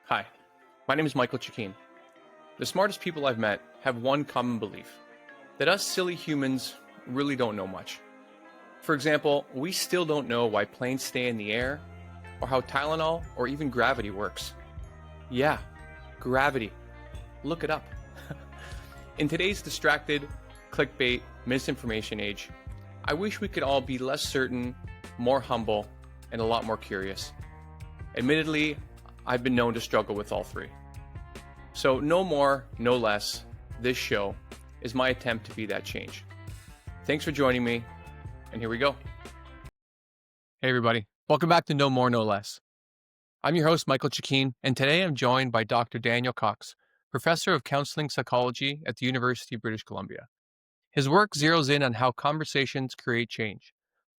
Hi, my name is Michael Chikeen. The smartest people I've met have one common belief, that us silly humans really don't know much. For example, we still don't know why planes stay in the air, or how Tylenol or even gravity works. Yeah, gravity. Look it up. In today's distracted, clickbait, misinformation age, I wish we could all be less certain, more humble, and a lot more curious. Admittedly, I've been known to struggle with all three. So no more, no less, this show is my attempt to be that change. Thanks for joining me, and here we go. Hey everybody, welcome back to No More, No Less. I'm your host, Michael Chikeen, and today I'm joined by Dr. Daniel Cox, Professor of Counseling Psychology at the University of British Columbia. His work zeroes in on how conversations create change,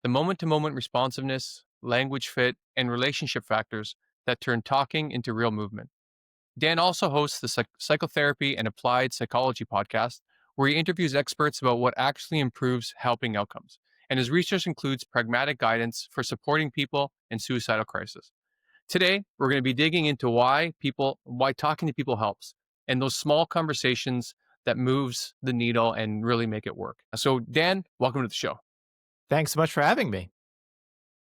the moment-to-moment responsiveness, language fit, and relationship factors that turn talking into real movement. Dan also hosts the Psychotherapy and Applied Psychology podcast, where he interviews experts about what actually improves helping outcomes. And his research includes pragmatic guidance for supporting people in suicidal crisis. Today, we're going to be digging into why talking to people helps, and those small conversations that moves the needle and really make it work. So, Dan, welcome to the show. Thanks so much for having me.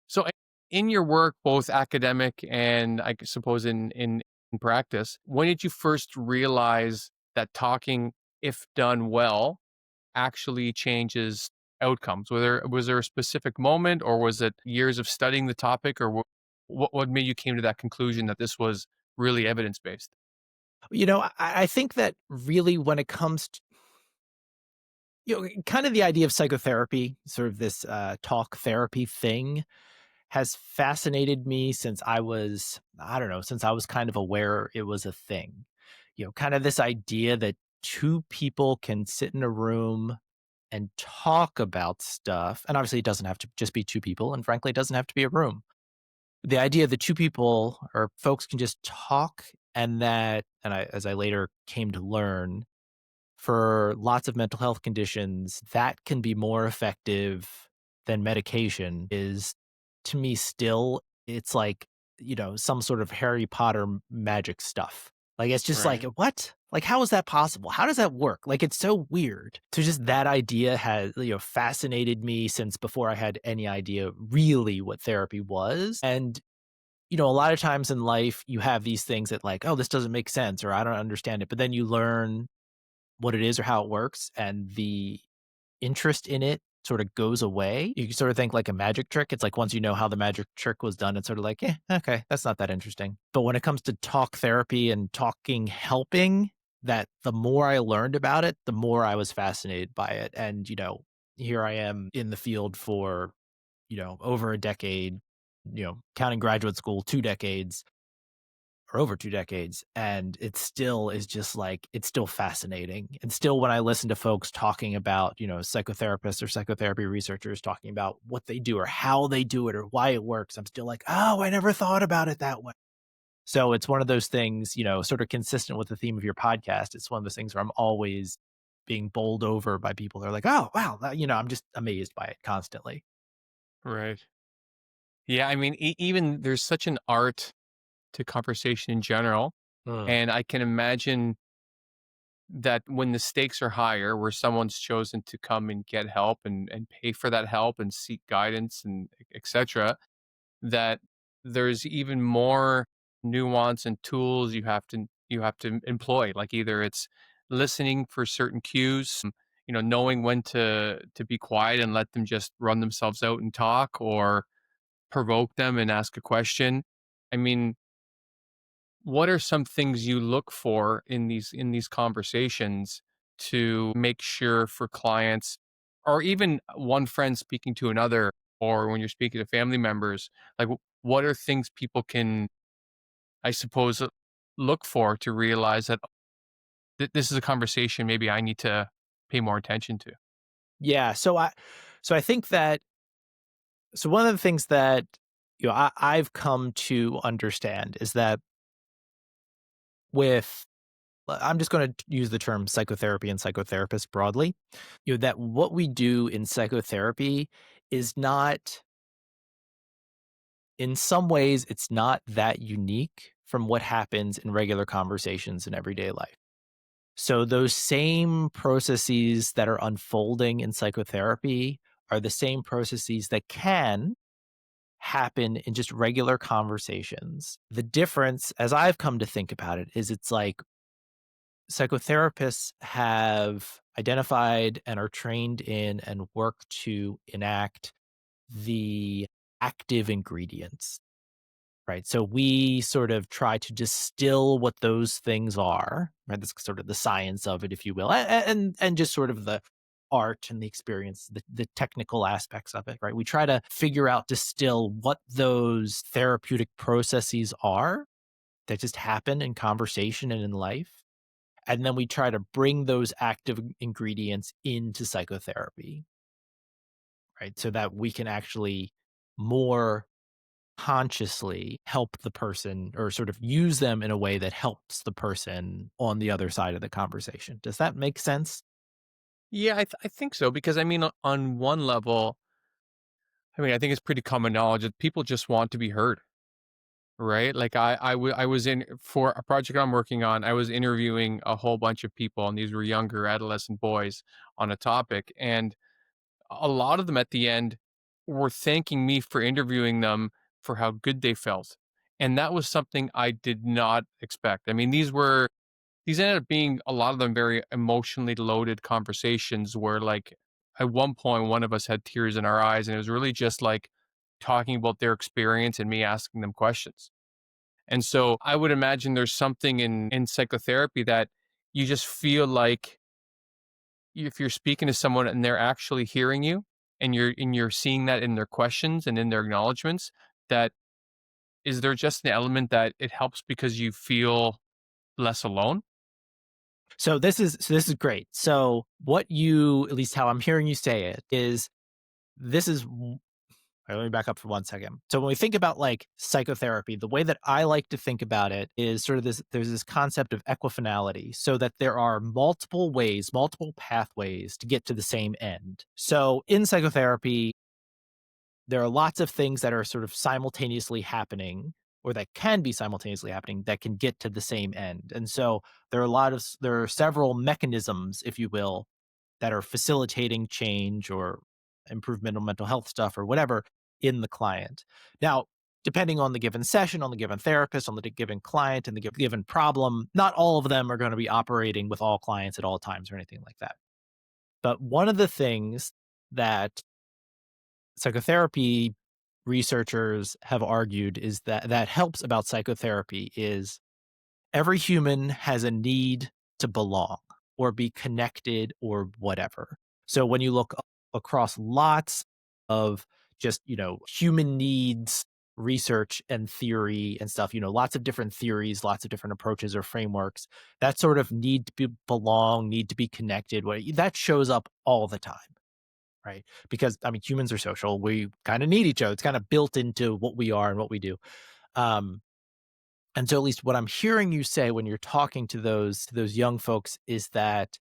So, in your work, both academic and I suppose in practice, when did you first realize that talking, if done well, actually changes outcomes? Was there a specific moment, or was it years of studying the topic, or what made you came to that conclusion that this was really evidence-based? I think that really when it comes to, kind of the idea of psychotherapy, sort of this talk therapy thing has fascinated me since I was kind of aware it was a thing. Kind of this idea that two people can sit in a room and talk about stuff. And obviously it doesn't have to just be two people. And frankly, it doesn't have to be a room. The idea that two people or folks can just talk as I later came to learn, for lots of mental health conditions, that can be more effective than medication is, to me, still, it's like, some sort of Harry Potter magic stuff. Like, it's just like, Right. what? Like, how is that possible? How does that work? Like, it's so weird. So just that idea has, fascinated me since before I had any idea really what therapy was. And a lot of times in life, you have these things that like, oh, this doesn't make sense, or I don't understand it. But then you learn what it is or how it works, and the interest in it sort of goes away. You can sort of think like a magic trick. It's like once you know how the magic trick was done, it's sort of like, okay, that's not that interesting. But when it comes to talk therapy and talking helping, that the more I learned about it, the more I was fascinated by it. And, here I am in the field for, over a decade, counting graduate school, 2 decades or over 2 decades. And it still is just like, it's still fascinating. And still, when I listen to folks talking about, psychotherapists or psychotherapy researchers talking about what they do or how they do it or why it works, I'm still like, oh, I never thought about it that way. So it's one of those things, sort of consistent with the theme of your podcast. It's one of those things where I'm always being bowled over by people. They're like, oh, wow, I'm just amazed by it constantly. Right. Yeah, I mean, even there's such an art to conversation in general, Mm. and I can imagine that when the stakes are higher, where someone's chosen to come and get help and pay for that help and seek guidance and etc., that there's even more nuance and tools you have to employ. Like either it's listening for certain cues, knowing when to be quiet and let them just run themselves out and talk, or provoke them and ask a question. I mean, what are some things you look for in these conversations to make sure for clients, or even one friend speaking to another, or when you're speaking to family members, like what are things people can, I suppose, look for to realize that this is a conversation maybe I need to pay more attention to? Yeah. So I think that, so one of the things that, I've come to understand is that with, I'm just going to use the term psychotherapy and psychotherapist broadly, that what we do in psychotherapy is not, in some ways, it's not that unique from what happens in regular conversations in everyday life. So those same processes that are unfolding in psychotherapy are the same processes that can happen in just regular conversations. The difference, as I've come to think about it, is it's like psychotherapists have identified and are trained in and work to enact the active ingredients, right? So we sort of try to distill what those things are, right? That's sort of the science of it, if you will, and just sort of the art and the experience, the technical aspects of it, right? We try to figure out, distill what those therapeutic processes are that just happen in conversation and in life. And then we try to bring those active ingredients into psychotherapy, right? So that we can actually more consciously help the person or sort of use them in a way that helps the person on the other side of the conversation. Does that make sense? Yeah, I think so because I mean, on one level, I mean, I think it's pretty common knowledge that people just want to be heard, right? Like I was in for a project I'm working on. I was interviewing a whole bunch of people, and these were younger adolescent boys on a topic, and a lot of them at the end were thanking me for interviewing them for how good they felt. And that was something I did not expect. I mean, these ended up being a lot of them very emotionally loaded conversations where like at one point one of us had tears in our eyes and it was really just like talking about their experience and me asking them questions. And so I would imagine there's something in psychotherapy that you just feel like if you're speaking to someone and they're actually hearing you and you're seeing that in their questions and in their acknowledgments, that is there just an element that it helps because you feel less alone? So this is great. So what you, at least how I'm hearing you say it, is this is let me back up for 1 second. So when we think about like psychotherapy, the way that I like to think about it is sort of this, there's this concept of equifinality, so that there are multiple ways, multiple pathways to get to the same end. So in psychotherapy, there are lots of things that are sort of simultaneously happening or that can be simultaneously happening that can get to the same end. And so there are several mechanisms, if you will, that are facilitating change or improvement of mental health stuff or whatever in the client. Now, depending on the given session, on the given therapist, on the given client, and the given problem, not all of them are going to be operating with all clients at all times or anything like that. But one of the things that psychotherapy researchers have argued is that helps about psychotherapy is every human has a need to belong or be connected or whatever. So when you look across lots of just, human needs research and theory and stuff, lots of different theories, lots of different approaches or frameworks, that sort of need to belong, need to be connected, that shows up all the time. Right. Because I mean, humans are social. We kind of need each other. It's kind of built into what we are and what we do. Um, and so at least what I'm hearing you say when you're talking to those young folks is that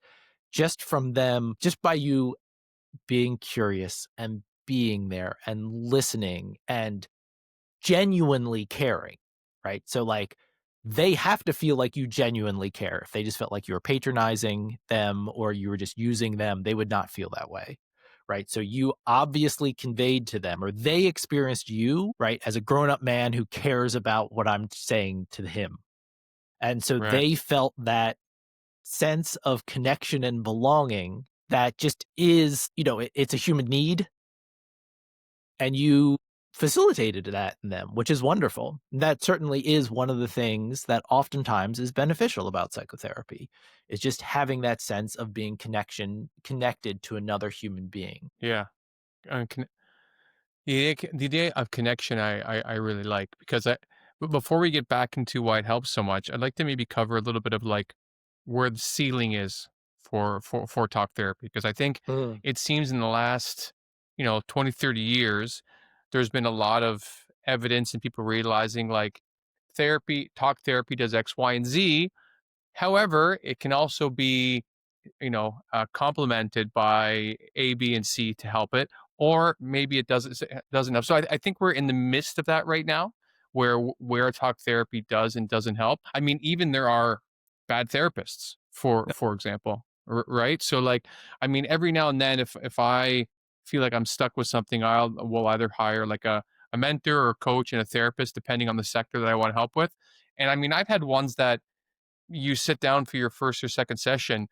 just from them, just by you being curious and being there and listening and genuinely caring, right? So like they have to feel like you genuinely care. If they just felt like you were patronizing them or you were just using them, they would not feel that way. Right. So you obviously conveyed to them or they experienced you, right, as a grown up man who cares about what I'm saying to him. And so Right. they felt that sense of connection and belonging that just is, it's a human need, and you facilitated that in them, which is wonderful. That certainly is one of the things that oftentimes is beneficial about psychotherapy, is just having that sense of being connected to another human being. Yeah. Uh, con- the idea of connection I really like because but before we get back into why it helps so much, I'd like to maybe cover a little bit of like where the ceiling is for talk therapy because I think Mm. it seems in the last 20 30 years there's been a lot of evidence and people realizing like talk therapy does X, Y, and Z. However, it can also be complemented by A, B, and C to help it, or maybe it doesn't have. So I think we're in the midst of that right now, where talk therapy does and doesn't help. I mean, even there are bad therapists, for example, right? So like, I mean, every now and then, if I feel like I'm stuck with something, will either hire like a mentor or a coach and a therapist, depending on the sector that I want help with. And I mean, I've had ones that you sit down for your first or second session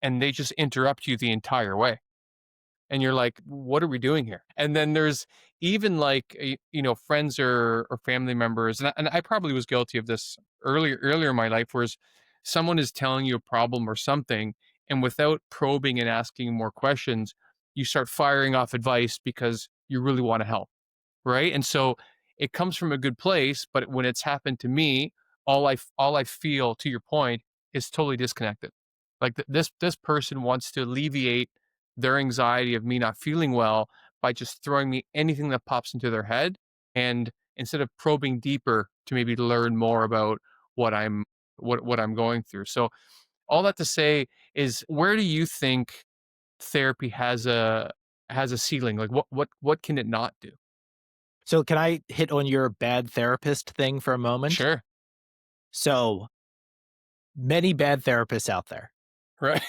and they just interrupt you the entire way. And you're like, what are we doing here? And then there's even like, friends or family members. And I probably was guilty of this earlier in my life, whereas someone is telling you a problem or something. And without probing and asking more questions, you start firing off advice because you really want to help, right? And so it comes from a good place, but when it's happened to me, all I feel, to your point, is totally disconnected. Like this person wants to alleviate their anxiety of me not feeling well by just throwing me anything that pops into their head, and instead of probing deeper to maybe learn more about what I'm what I'm going through. So all that to say is, where do you think therapy has a ceiling? Like what can it not do? So can I hit on your bad therapist thing for a moment? Sure. So many bad therapists out there. Right.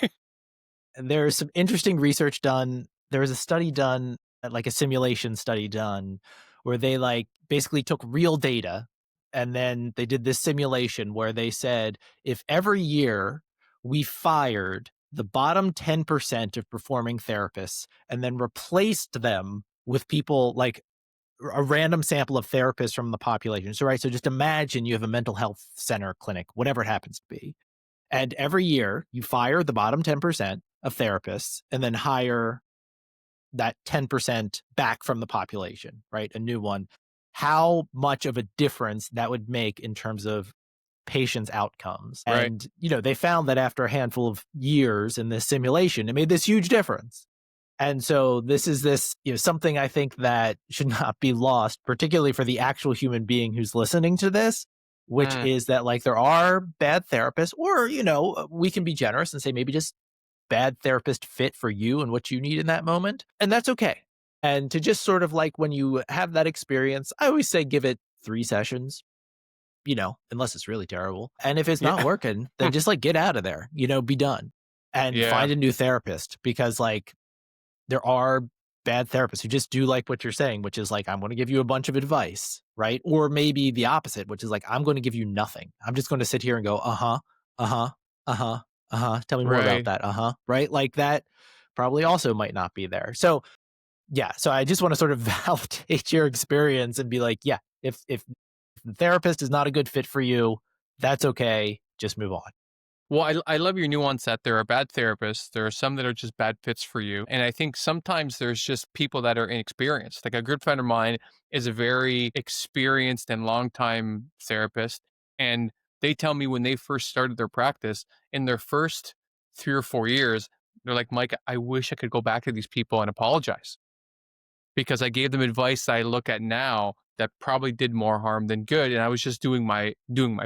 There's some interesting research done. There was a study done, like a simulation study done, where they like basically took real data and then they did this simulation where they said if every year we fired the bottom 10% of performing therapists and then replaced them with people like a random sample of therapists from the population. So, right. So just imagine you have a mental health center clinic, whatever it happens to be. And every year you fire the bottom 10% of therapists and then hire that 10% back from the population, right? A new one. How much of a difference that would make in terms of patients' outcomes. Right. And, they found that after a handful of years in this simulation, it made this huge difference. And so this is something I think that should not be lost, particularly for the actual human being who's listening to this, which Mm, is that like there are bad therapists, or, we can be generous and say maybe just bad therapist fit for you and what you need in that moment. And that's okay. And to just sort of like when you have that experience, I always say give it 3 sessions, unless it's really terrible. And if it's not yeah. working, then just like get out of there, be done and Yeah. find a new therapist, because like there are bad therapists who just do like what you're saying, which is like, I'm going to give you a bunch of advice, right? Or maybe the opposite, which is like, I'm going to give you nothing. I'm just going to sit here and go, uh-huh, uh-huh, uh-huh, uh-huh. Tell me more about Right. that. Uh-huh. Right? Like that probably also might not be there. So yeah. So I just want to sort of validate your experience and be like, yeah, if the therapist is not a good fit for you, that's okay. Just move on. Well, I love your nuance that there are bad therapists. There are some that are just bad fits for you. And I think sometimes there's just people that are inexperienced. Like a good friend of mine is a very experienced and longtime therapist. And they tell me when they first started their practice, in their first 3 or 4 years, they're like, Mike, I wish I could go back to these people and apologize, because I gave them advice that I look at now that probably did more harm than good, and I was just doing my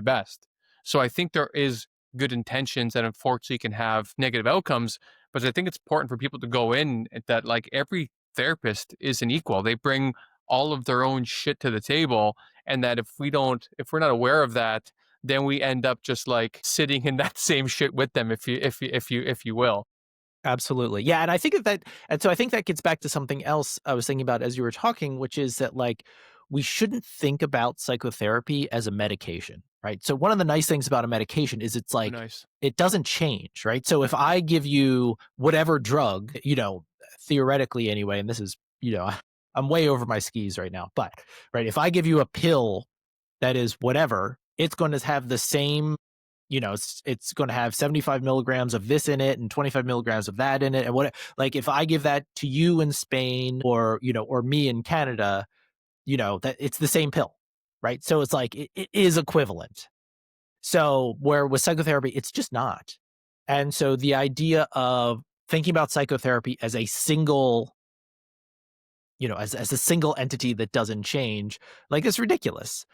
best. So I think there is good intentions that unfortunately can have negative outcomes, but I think it's important for people to go in that like every therapist is an equal. They bring all of their own shit to the table, and that if we're not aware of that, then we end up just like sitting in that same shit with them, if you will. Absolutely. Yeah. And I think and so I think that gets back to something else I was thinking about as you were talking, which is that like we shouldn't think about psychotherapy as a medication, right? So one of the nice things about a medication is it's Oh, like nice. it doesn't change, right? So if I give you whatever drug, theoretically anyway, and this is, I'm way over my skis right now, but right, if I give you a pill that is whatever, it's going to have the same, it's going to have 75 milligrams of this in it and 25 milligrams of that in it. And what, like, if I give that to you in Spain or, or me in Canada, that it's the same pill, right? So it's like, it is equivalent. So where with psychotherapy, it's just not. And so the idea of thinking about psychotherapy as a single, as a single entity that doesn't change, like it's ridiculous,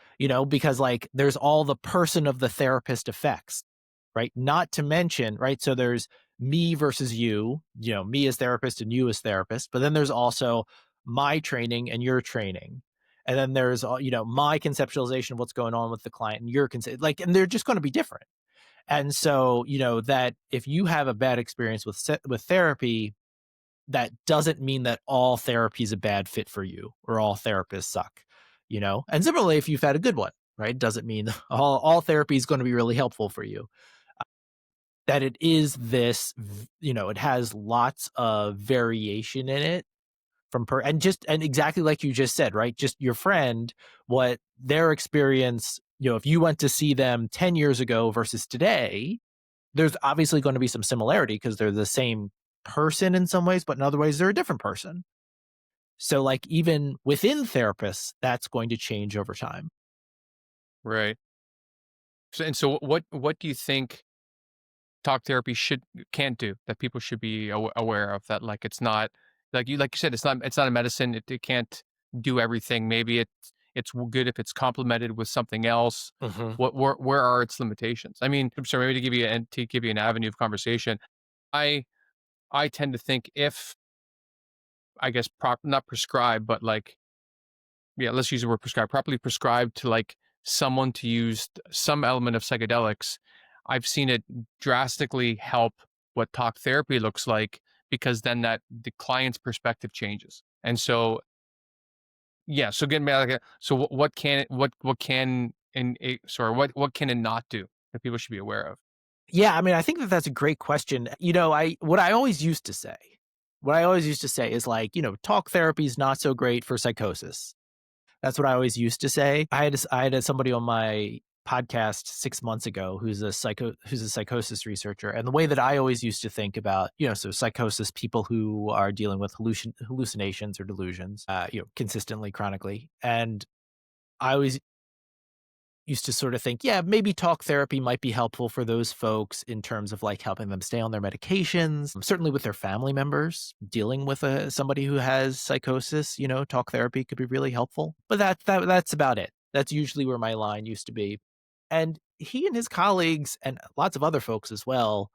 because like there's all the person of the therapist effects, right? Not to mention, right? So there's me versus you, me as therapist and you as therapist, but then there's also my training and your training. And then there's my conceptualization of what's going on with the client and your like, and they're just going to be different. And so, that if you have a bad experience with therapy, that doesn't mean that all therapy is a bad fit for you or all therapists suck. And similarly, if you've had a good one, right, doesn't mean all therapy is going to be really helpful for you. That it is this, it has lots of variation in it and exactly like you just said, right? Just your friend, what their experience, if you went to see them 10 years ago versus today, there's obviously going to be some similarity because they're the same person in some ways, but in other ways, they're a different person. So, like, even within therapists, that's going to change over time. Right. So what do you think talk therapy can't do that people should be aware of, that like it's not like you said, it's not a medicine, it can't do everything. Maybe good if it's complemented with something else. Mhm. Where are its limitations? I mean, I'm sorry, maybe to give you an avenue of conversation. I i tend to think, if I guess not prescribed, but like, yeah, let's use the word prescribed, properly prescribed to like someone to use some element of psychedelics, I've seen it drastically help what talk therapy looks like, because then that the client's perspective changes. And so, yeah, so getting back, so what can it, what can and sorry, what can it not do that people should be aware of? Yeah, I mean, I think that that's a great question. What I always used to say is like, talk therapy is not so great for psychosis. That's what I always used to say. I had somebody on my podcast 6 months ago who's a psychosis researcher, and the way that I always used to think about, so psychosis, people who are dealing with hallucinations or delusions, consistently, chronically, and I always used to sort of think, yeah, maybe talk therapy might be helpful for those folks in terms of like helping them stay on their medications, certainly with their family members dealing with somebody who has psychosis. Talk therapy could be really helpful. But that's about it. That's usually where my line used to be. And he and his colleagues and lots of other folks as well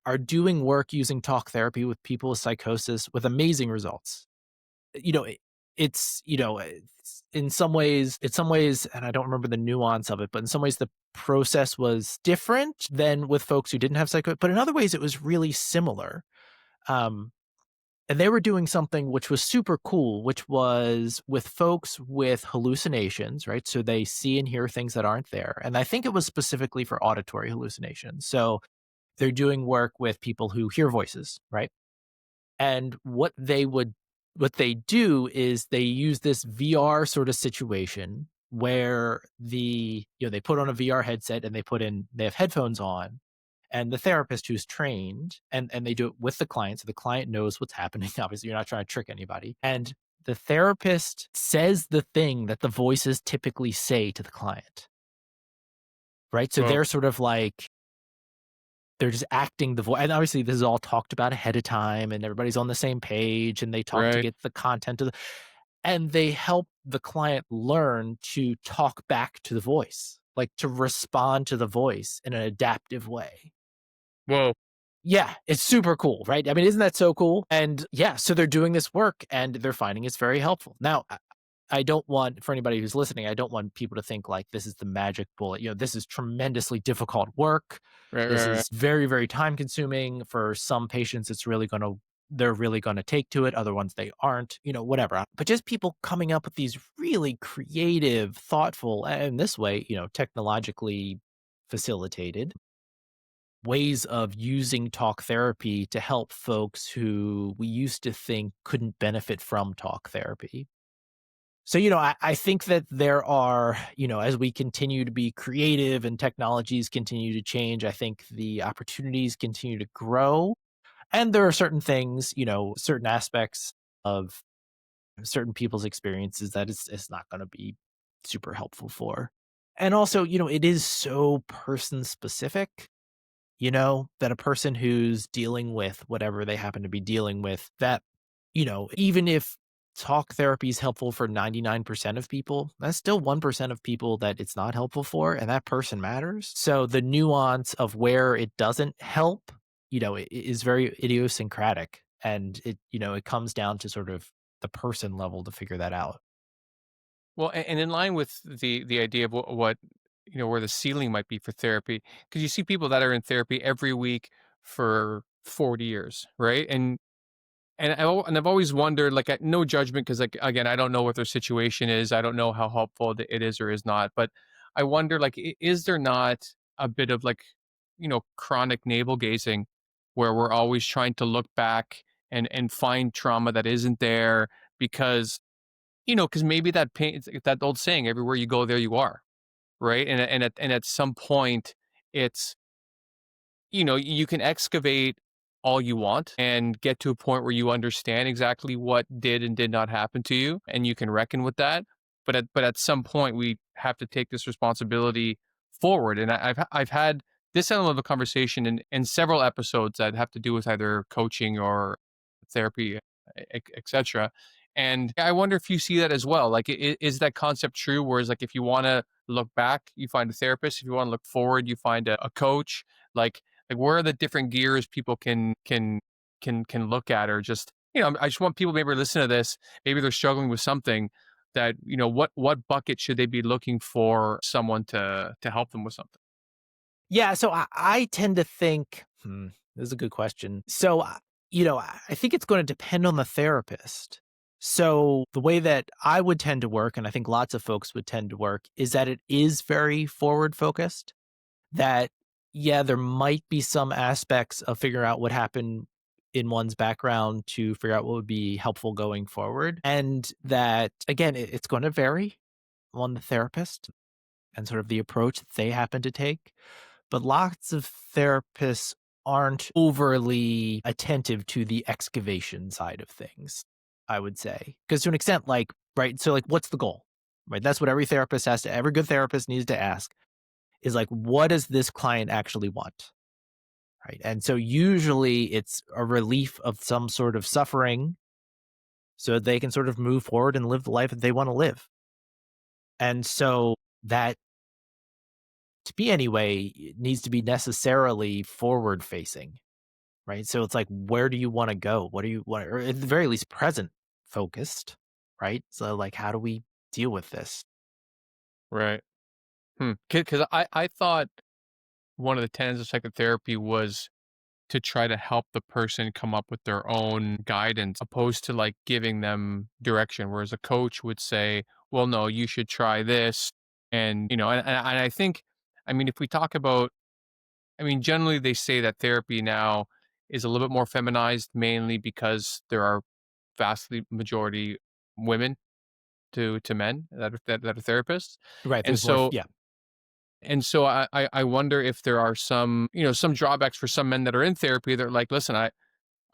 are doing work using talk therapy with people with psychosis with amazing results. You know, it it's in some ways, and I don't remember the nuance of it, but in some ways the process was different than with folks who didn't have psycho, but in other ways it was really similar. Um, and they were doing something which was super cool, which was with folks with hallucinations, right? So they see and hear things that aren't there. And I think it was specifically for auditory hallucinations. So they're doing work with people who hear voices, right? And what they do is they use this VR sort of situation where they put on a VR headset and they have headphones on, and the therapist who's trained and they do it with the client, so the client knows what's happening. Obviously, you're not trying to trick anybody. And the therapist says the thing that the voices typically say to the client. Right? So Well, they're sort of like they're just acting the voice, and obviously this is all talked about ahead of time, and everybody's on the same page, and they talk to right. get the content of and they help the client learn to talk back to the voice, like to respond to the voice in an adaptive way. Whoa. Yeah, it's super cool, right? I mean, isn't that so cool? And yeah, so they're doing this work and they're finding it's very helpful. Now, I don't want, for anybody who's listening, I don't want people to think like this is the magic bullet. This is tremendously difficult work. Right, This right, right. is very, very time consuming. For some patients, they're really going to take to it. Other ones, they aren't, whatever. But just people coming up with these really creative, thoughtful, and this way, technologically facilitated ways of using talk therapy to help folks who we used to think couldn't benefit from talk therapy. So, I think that there are, as we continue to be creative and technologies continue to change, I think the opportunities continue to grow. And there are certain things, certain aspects of certain people's experiences that it's not going to be super helpful for. And also, it is so person specific, that a person who's dealing with whatever they happen to be dealing with, that, even if talk therapy is helpful for 99% of people, that's still 1% of people that it's not helpful for. And that person matters. So the nuance of where it doesn't help, is very idiosyncratic. And it comes down to sort of the person level to figure that out. Well, and in line with the idea of what where the ceiling might be for therapy, because you see people that are in therapy every week for 40 years, right? And I've always wondered, like, no judgment, because, like, again, I don't know what their situation is. I don't know how helpful it is or is not. But I wonder, like, is there not a bit of, like, chronic navel gazing, where we're always trying to look back and find trauma that isn't there, because because maybe that pain, it's like that old saying, everywhere you go, there you are, right? And at some point, it's you can excavate all you want and get to a point where you understand exactly what did and did not happen to you, and you can reckon with that. But at some point, we have to take this responsibility forward. And I've had this element of a conversation in several episodes that have to do with either coaching or therapy, etc. And I wonder if you see that as well. Like, is that concept true? Whereas, like, if you want to look back, you find a therapist. If you want to look forward, you find a coach. Like, where are the different gears people can look at? Or just, I just want people maybe listen to this, maybe they're struggling with something, that what bucket should they be looking for someone to help them with something? Yeah, so I tend to think, this is a good question. So, I think it's going to depend on the therapist. So, the way that I would tend to work, and I think lots of folks would tend to work, is that it is very forward focused. That, yeah, there might be some aspects of figuring out what happened in one's background to figure out what would be helpful going forward. And that, again, it's going to vary on the therapist and sort of the approach that they happen to take. But lots of therapists aren't overly attentive to the excavation side of things, I would say. Because to an extent, like, right, so like, what's the goal? Right. That's what every good therapist needs to ask is like, what does this client actually want? Right. And so usually it's a relief of some sort of suffering so they can sort of move forward and live the life that they want to live. And so that, to me anyway, it needs to be necessarily forward facing. Right. So it's like, where do you want to go? What do you want? Or at the very least, present focused. Right. So, like, how do we deal with this? Right. Because I thought one of the tenets of psychotherapy was to try to help the person come up with their own guidance, opposed to, like, giving them direction. Whereas a coach would say, well, no, you should try this. And I think, I mean, if we talk about, I mean, generally they say that therapy now is a little bit more feminized, mainly because there are vastly majority women to men that are therapists. Right. And There's more. so Yeah. and so I wonder if there are some drawbacks for some men that are in therapy. They're like, listen,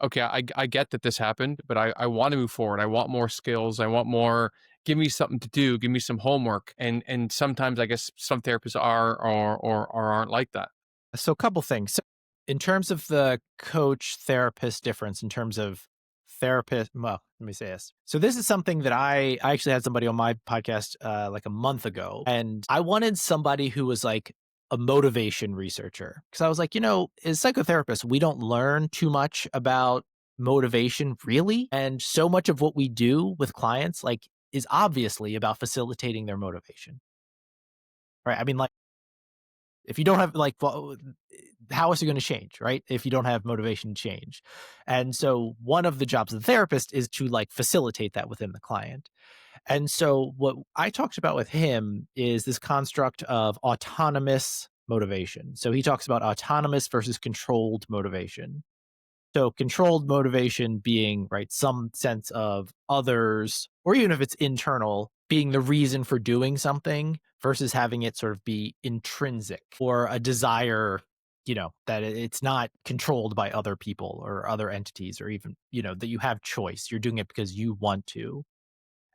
okay, I get that this happened, but I want to move forward. I want more skills. I want more. Give me something to do. Give me some homework. And sometimes I guess some therapists are or aren't like that. So a couple things. So in terms of the coach therapist difference, in terms of therapist, well, let me say this. So this is something that I actually had somebody on my podcast like a month ago, and I wanted somebody who was like a motivation researcher, because I was like, as psychotherapists, we don't learn too much about motivation really, and so much of what we do with clients like is obviously about facilitating their motivation. Right. I mean, like, if you don't have like, well, how is it going to change, right? If you don't have motivation change. And so one of the jobs of the therapist is to like facilitate that within the client. And so what I talked about with him is this construct of autonomous motivation. So he talks about autonomous versus controlled motivation. So controlled motivation being, right, some sense of others, or even if it's internal, being the reason for doing something versus having it sort of be intrinsic or a desire, that it's not controlled by other people or other entities, or even, that you have choice. You're doing it because you want to.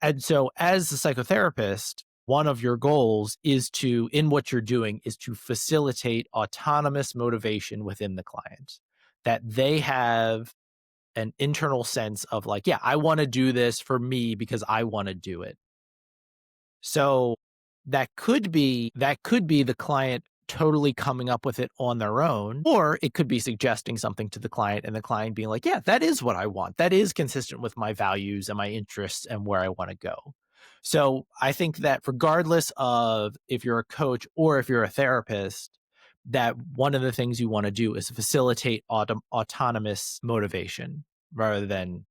And so as a psychotherapist, one of your goals is in what you're doing, is to facilitate autonomous motivation within the client, that they have an internal sense of like, yeah, I want to do this for me because I want to do it. So that could be the client totally coming up with it on their own, or it could be suggesting something to the client and the client being like, yeah, that is what I want. That is consistent with my values and my interests and where I want to go. So I think that regardless of if you're a coach or if you're a therapist, that one of the things you want to do is facilitate autonomous motivation rather than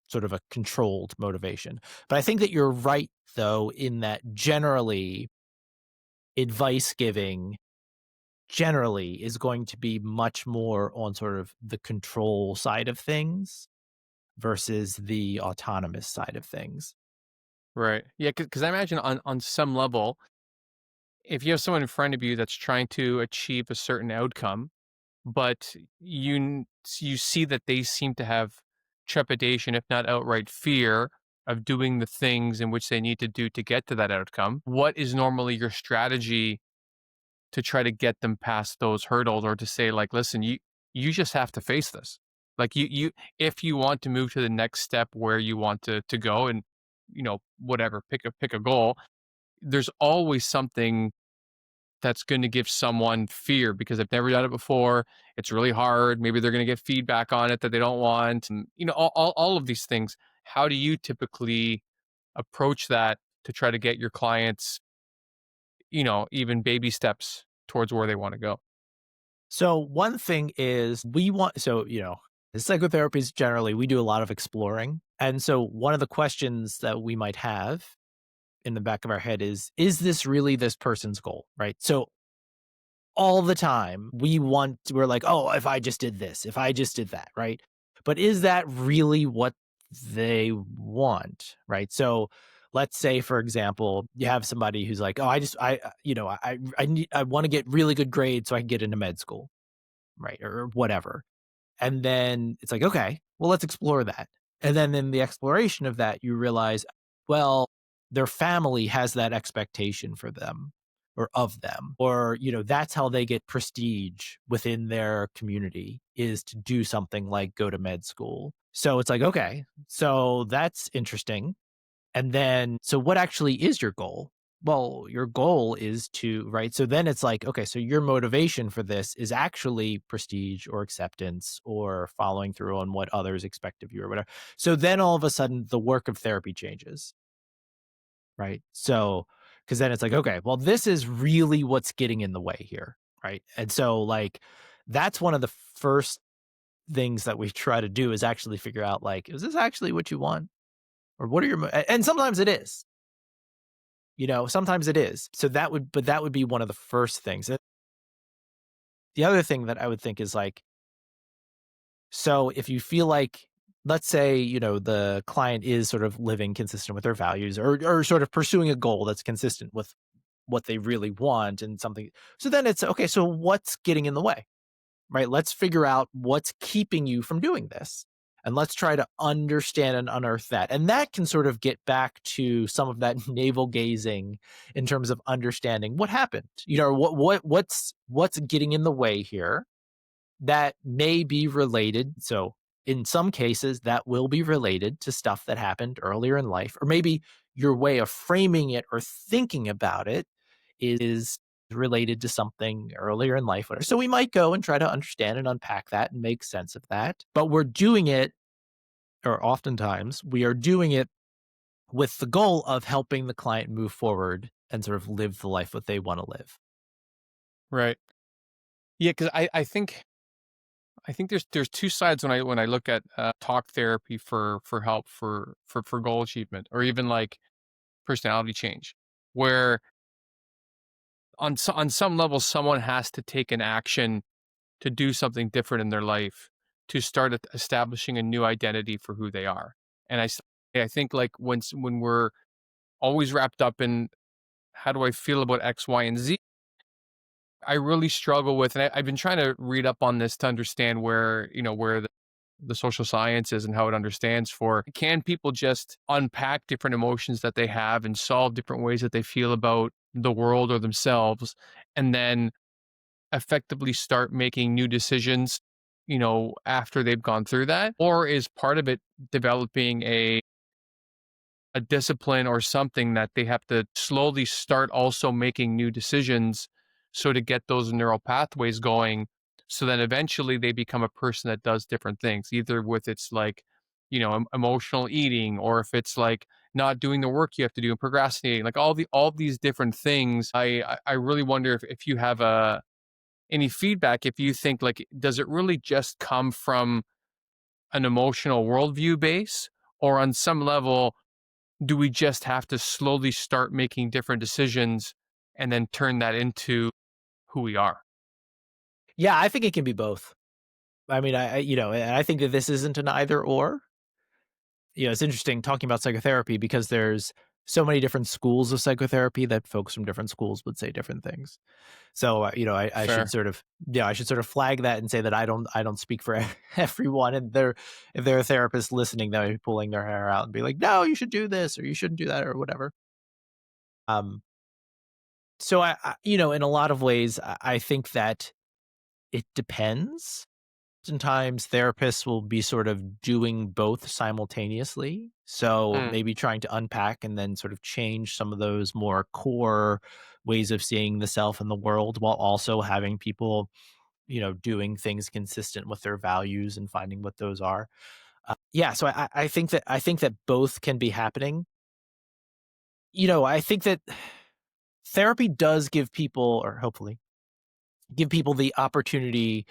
sort of a controlled motivation. But I think that you're right, though, in that generally advice giving generally is going to be much more on sort of the control side of things versus the autonomous side of things. Right. Yeah, because I imagine on some level, if you have someone in front of you that's trying to achieve a certain outcome, but you see that they seem to have trepidation, if not outright fear, of doing the things in which they need to do to get to that outcome. What is normally your strategy to try to get them past those hurdles, or to say like, listen, you just have to face this. Like you if you want to move to the next step where you want to go, and whatever, pick a goal, there's always something that's going to give someone fear because they've never done it before. It's really hard. Maybe they're going to get feedback on it that they don't want. And, all of these things. How do you typically approach that to try to get your clients, even baby steps towards where they want to go? So one thing is as psychotherapists generally, we do a lot of exploring. And so one of the questions that we might have in the back of our head is this really this person's goal? Right. So all the time we're like, oh, if I just did this, if I just did that, right? But is that really what they want? Right. So let's say, for example, you have somebody who's like, oh, I want to get really good grades so I can get into med school, right? Or whatever. And then it's like, okay, well, let's explore that. And then in the exploration of that, you realize, well, their family has that expectation for them or of them, or, that's how they get prestige within their community is to do something like go to med school. So it's like, okay, so that's interesting. And then, so what actually is your goal? Well, your goal is to, right? So then it's like, okay, so your motivation for this is actually prestige or acceptance or following through on what others expect of you or whatever. So then all of a sudden the work of therapy changes, right? So, because then it's like, okay, well, this is really what's getting in the way here, right? And so, like, that's one of the first things that we try to do is actually figure out, like, is this actually what you want? Or what are your, and sometimes it is, sometimes it is. So that would be one of the first things. The other thing that I would think is like, so if you feel like, let's say, the client is sort of living consistent with their values or sort of pursuing a goal that's consistent with what they really want and something. So then it's okay. So what's getting in the way? Right? Let's figure out what's keeping you from doing this. And let's try to understand and unearth that. And that can sort of get back to some of that navel gazing in terms of understanding what happened. What's getting in the way here that may be related. So in some cases that will be related to stuff that happened earlier in life, or maybe your way of framing it or thinking about it is related to something earlier in life. Whatever. So we might go and try to understand and unpack that and make sense of that. But we're doing it, or oftentimes we are doing it with the goal of helping the client move forward and sort of live the life that they want to live. Right. Yeah, because I think there's two sides when I look at talk therapy for help for goal achievement, or even like personality change, where on some level someone has to take an action to do something different in their life, to start establishing a new identity for who they are. And I think like when we're always wrapped up in how do I feel about X, Y, and Z, I really struggle with, and I've been trying to read up on this to understand where the social sciences and how it understands for, can people just unpack different emotions that they have and solve different ways that they feel about the world or themselves, and then effectively start making new decisions, after they've gone through that? Or is part of it developing a discipline or something that they have to slowly start also making new decisions, so to get those neural pathways going, so then eventually they become a person that does different things, either with it's like, emotional eating, or if it's like not doing the work you have to do and procrastinating, like all these different things. I really wonder if you have any feedback, if you think like, does it really just come from an emotional worldview base, or on some level, do we just have to slowly start making different decisions and then turn that into who we are? Yeah, I think it can be both. I mean, and I think that this isn't an either or. It's interesting talking about psychotherapy because there's so many different schools of psychotherapy that folks from different schools would say different things. So, I should Fair. sort of, I should sort of flag that and say that I don't speak for everyone. And if they're a therapist listening, they'll be pulling their hair out and be like, no, you should do this or you shouldn't do that or whatever. Um, so in a lot of ways, I think that it depends. Oftentimes therapists will be sort of doing both simultaneously. So Mm, maybe trying to unpack and then sort of change some of those more core ways of seeing the self and the world while also having people, doing things consistent with their values and finding what those are. Yeah. So I think that both can be happening. I think that therapy does give people, or hopefully give people the opportunity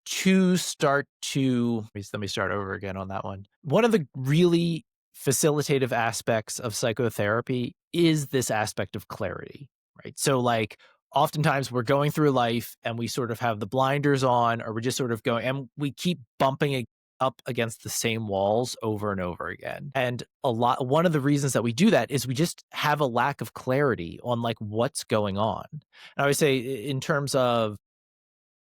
to start to let me start over again on that one. One of the really facilitative aspects of psychotherapy is this aspect of clarity, right? So like oftentimes we're going through life and we sort of have the blinders on, or we're just sort of going and we keep bumping up against the same walls over and over again. And one of the reasons that we do that is we just have a lack of clarity on like what's going on. And I always say in terms of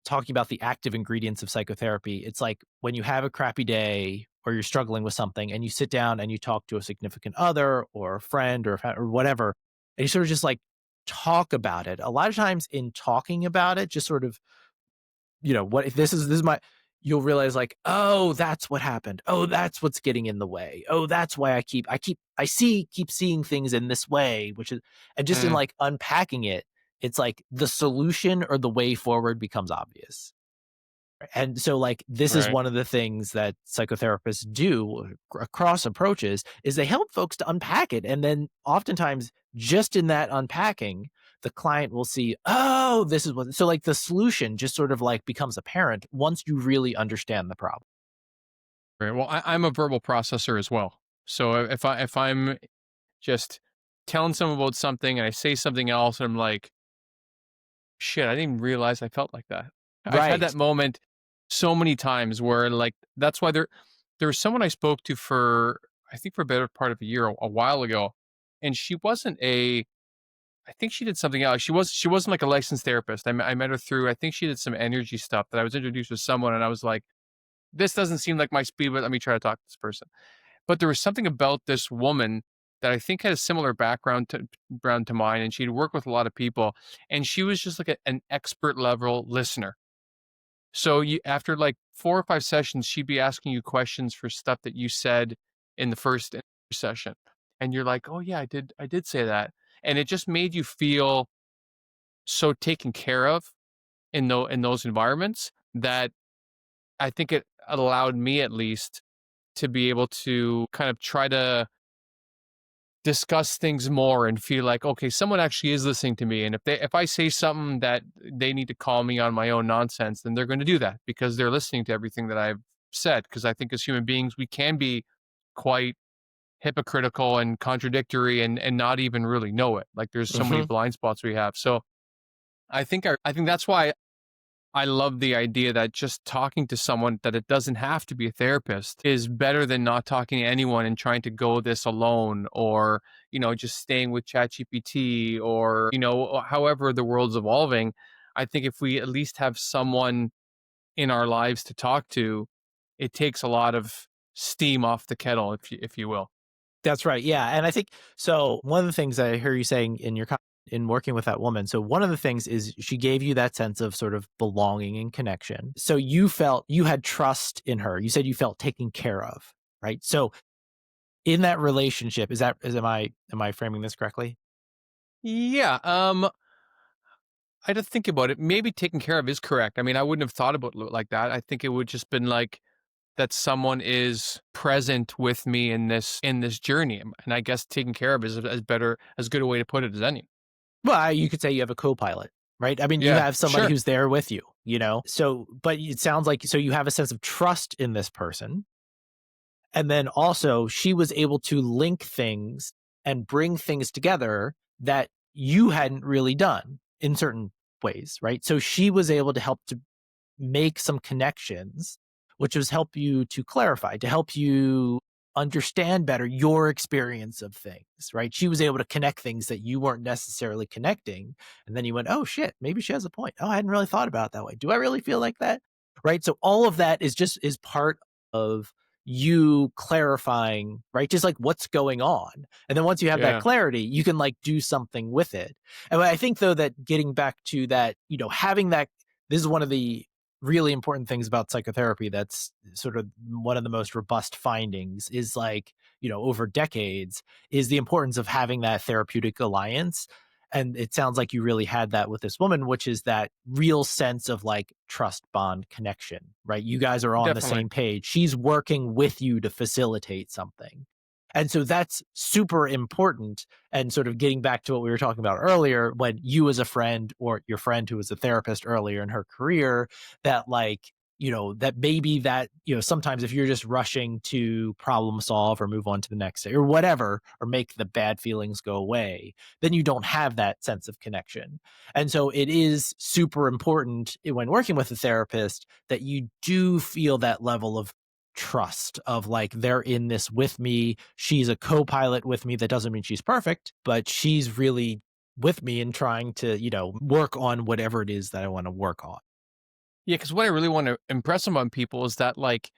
talking about the active ingredients of psychotherapy, it's like when you have a crappy day or you're struggling with something and you sit down and you talk to a significant other or a friend or whatever, and you sort of just like talk about it. A lot of times in talking about it, just sort of, what if this is my, you'll realize like, oh, that's what happened. Oh, that's what's getting in the way. Oh, that's why keep seeing things in this way, which is, and just in mm, like unpacking it, it's like the solution or the way forward becomes obvious. And so like this is right. one of the things that psychotherapists do across approaches is they help folks to unpack it. And then oftentimes just in that unpacking, the client will see, oh, this is what, so like the solution just sort of like becomes apparent once you really understand the problem. Right. Well, I'm a verbal processor as well. So if I'm just telling someone about something and I say something else, and I'm like, shit, I didn't even realize I felt like that. I've had that Right. moment so many times where like that's why there was someone I spoke to for, I think, for a better part of a year, a while ago, and she wasn't a, I think she did something else. She wasn't like a licensed therapist. I met her through, I think she did some energy stuff that I was introduced with someone, and I was like, this doesn't seem like my speed, but let me try to talk to this person. But there was something about this woman that I think had a similar background to mine, and she'd worked with a lot of people, and she was just like an expert level listener. So after like 4 or 5 sessions, she'd be asking you questions for stuff that you said in the first session, and you're like, "Oh yeah, I did say that," and it just made you feel so taken care of in those environments that I think it allowed me, at least, to be able to kind of try to discuss things more and feel like, okay, someone actually is listening to me. And if I say something that they need to call me on my own nonsense, then they're going to do that because they're listening to everything that I've said. Because I think as human beings, we can be quite hypocritical and contradictory and not even really know it. Like there's so many Hmm. blind spots we have. So I think that's why I love the idea that just talking to someone, that it doesn't have to be a therapist, is better than not talking to anyone and trying to go this alone, or, just staying with ChatGPT, or, however the world's evolving. I think if we at least have someone in our lives to talk to, it takes a lot of steam off the kettle, if you will. That's right. Yeah. And I think so. One of the things I hear you saying in working with that woman. So one of the things is she gave you that sense of sort of belonging and connection. So you felt you had trust in her. You said you felt taken care of, right? So in that relationship, am I framing this correctly? Yeah. I had to think about it. Maybe taken care of is correct. I mean, I wouldn't have thought about it like that. I think it would just been like, that someone is present with me in this journey. And I guess taken care of is as better as good a way to put it as any. Well, you could say you have a co-pilot, right? I mean, you Yeah, have somebody sure. who's there with you, you know? So, but it sounds like, so you have a sense of trust in this person. And then also she was able to link things and bring things together that you hadn't really done in certain ways, right? So she was able to help to make some connections, which was help you to clarify, to help you understand better your experience of things, right? She was able to connect things that you weren't necessarily connecting. And then you went, oh shit, maybe she has a point. Oh, I hadn't really thought about it that way. Do I really feel like that? Right. So all of that is part of you clarifying, right? Just like what's going on. And then once you have that Yeah, clarity, you can like do something with it. And I think though that getting back to that, having that, this is one of the really important things about psychotherapy that's sort of one of the most robust findings is like, over decades, is the importance of having that therapeutic alliance. And it sounds like you really had that with this woman, which is that real sense of like trust bond connection, right? You guys are on the definitely. same page. She's working with you to facilitate something. And so that's super important. And sort of getting back to what we were talking about earlier, when you as a friend or your friend who was a therapist earlier in her career, that like, that maybe that, sometimes if you're just rushing to problem solve or move on to the next day or whatever, or make the bad feelings go away, then you don't have that sense of connection. And so it is super important when working with a therapist that you do feel that level of trust of like, they're in this with me. She's a co-pilot with me. That doesn't mean she's perfect, but she's really with me and trying to, work on whatever it is that I want to work on. Yeah, because what I really want to impress upon people is that, like,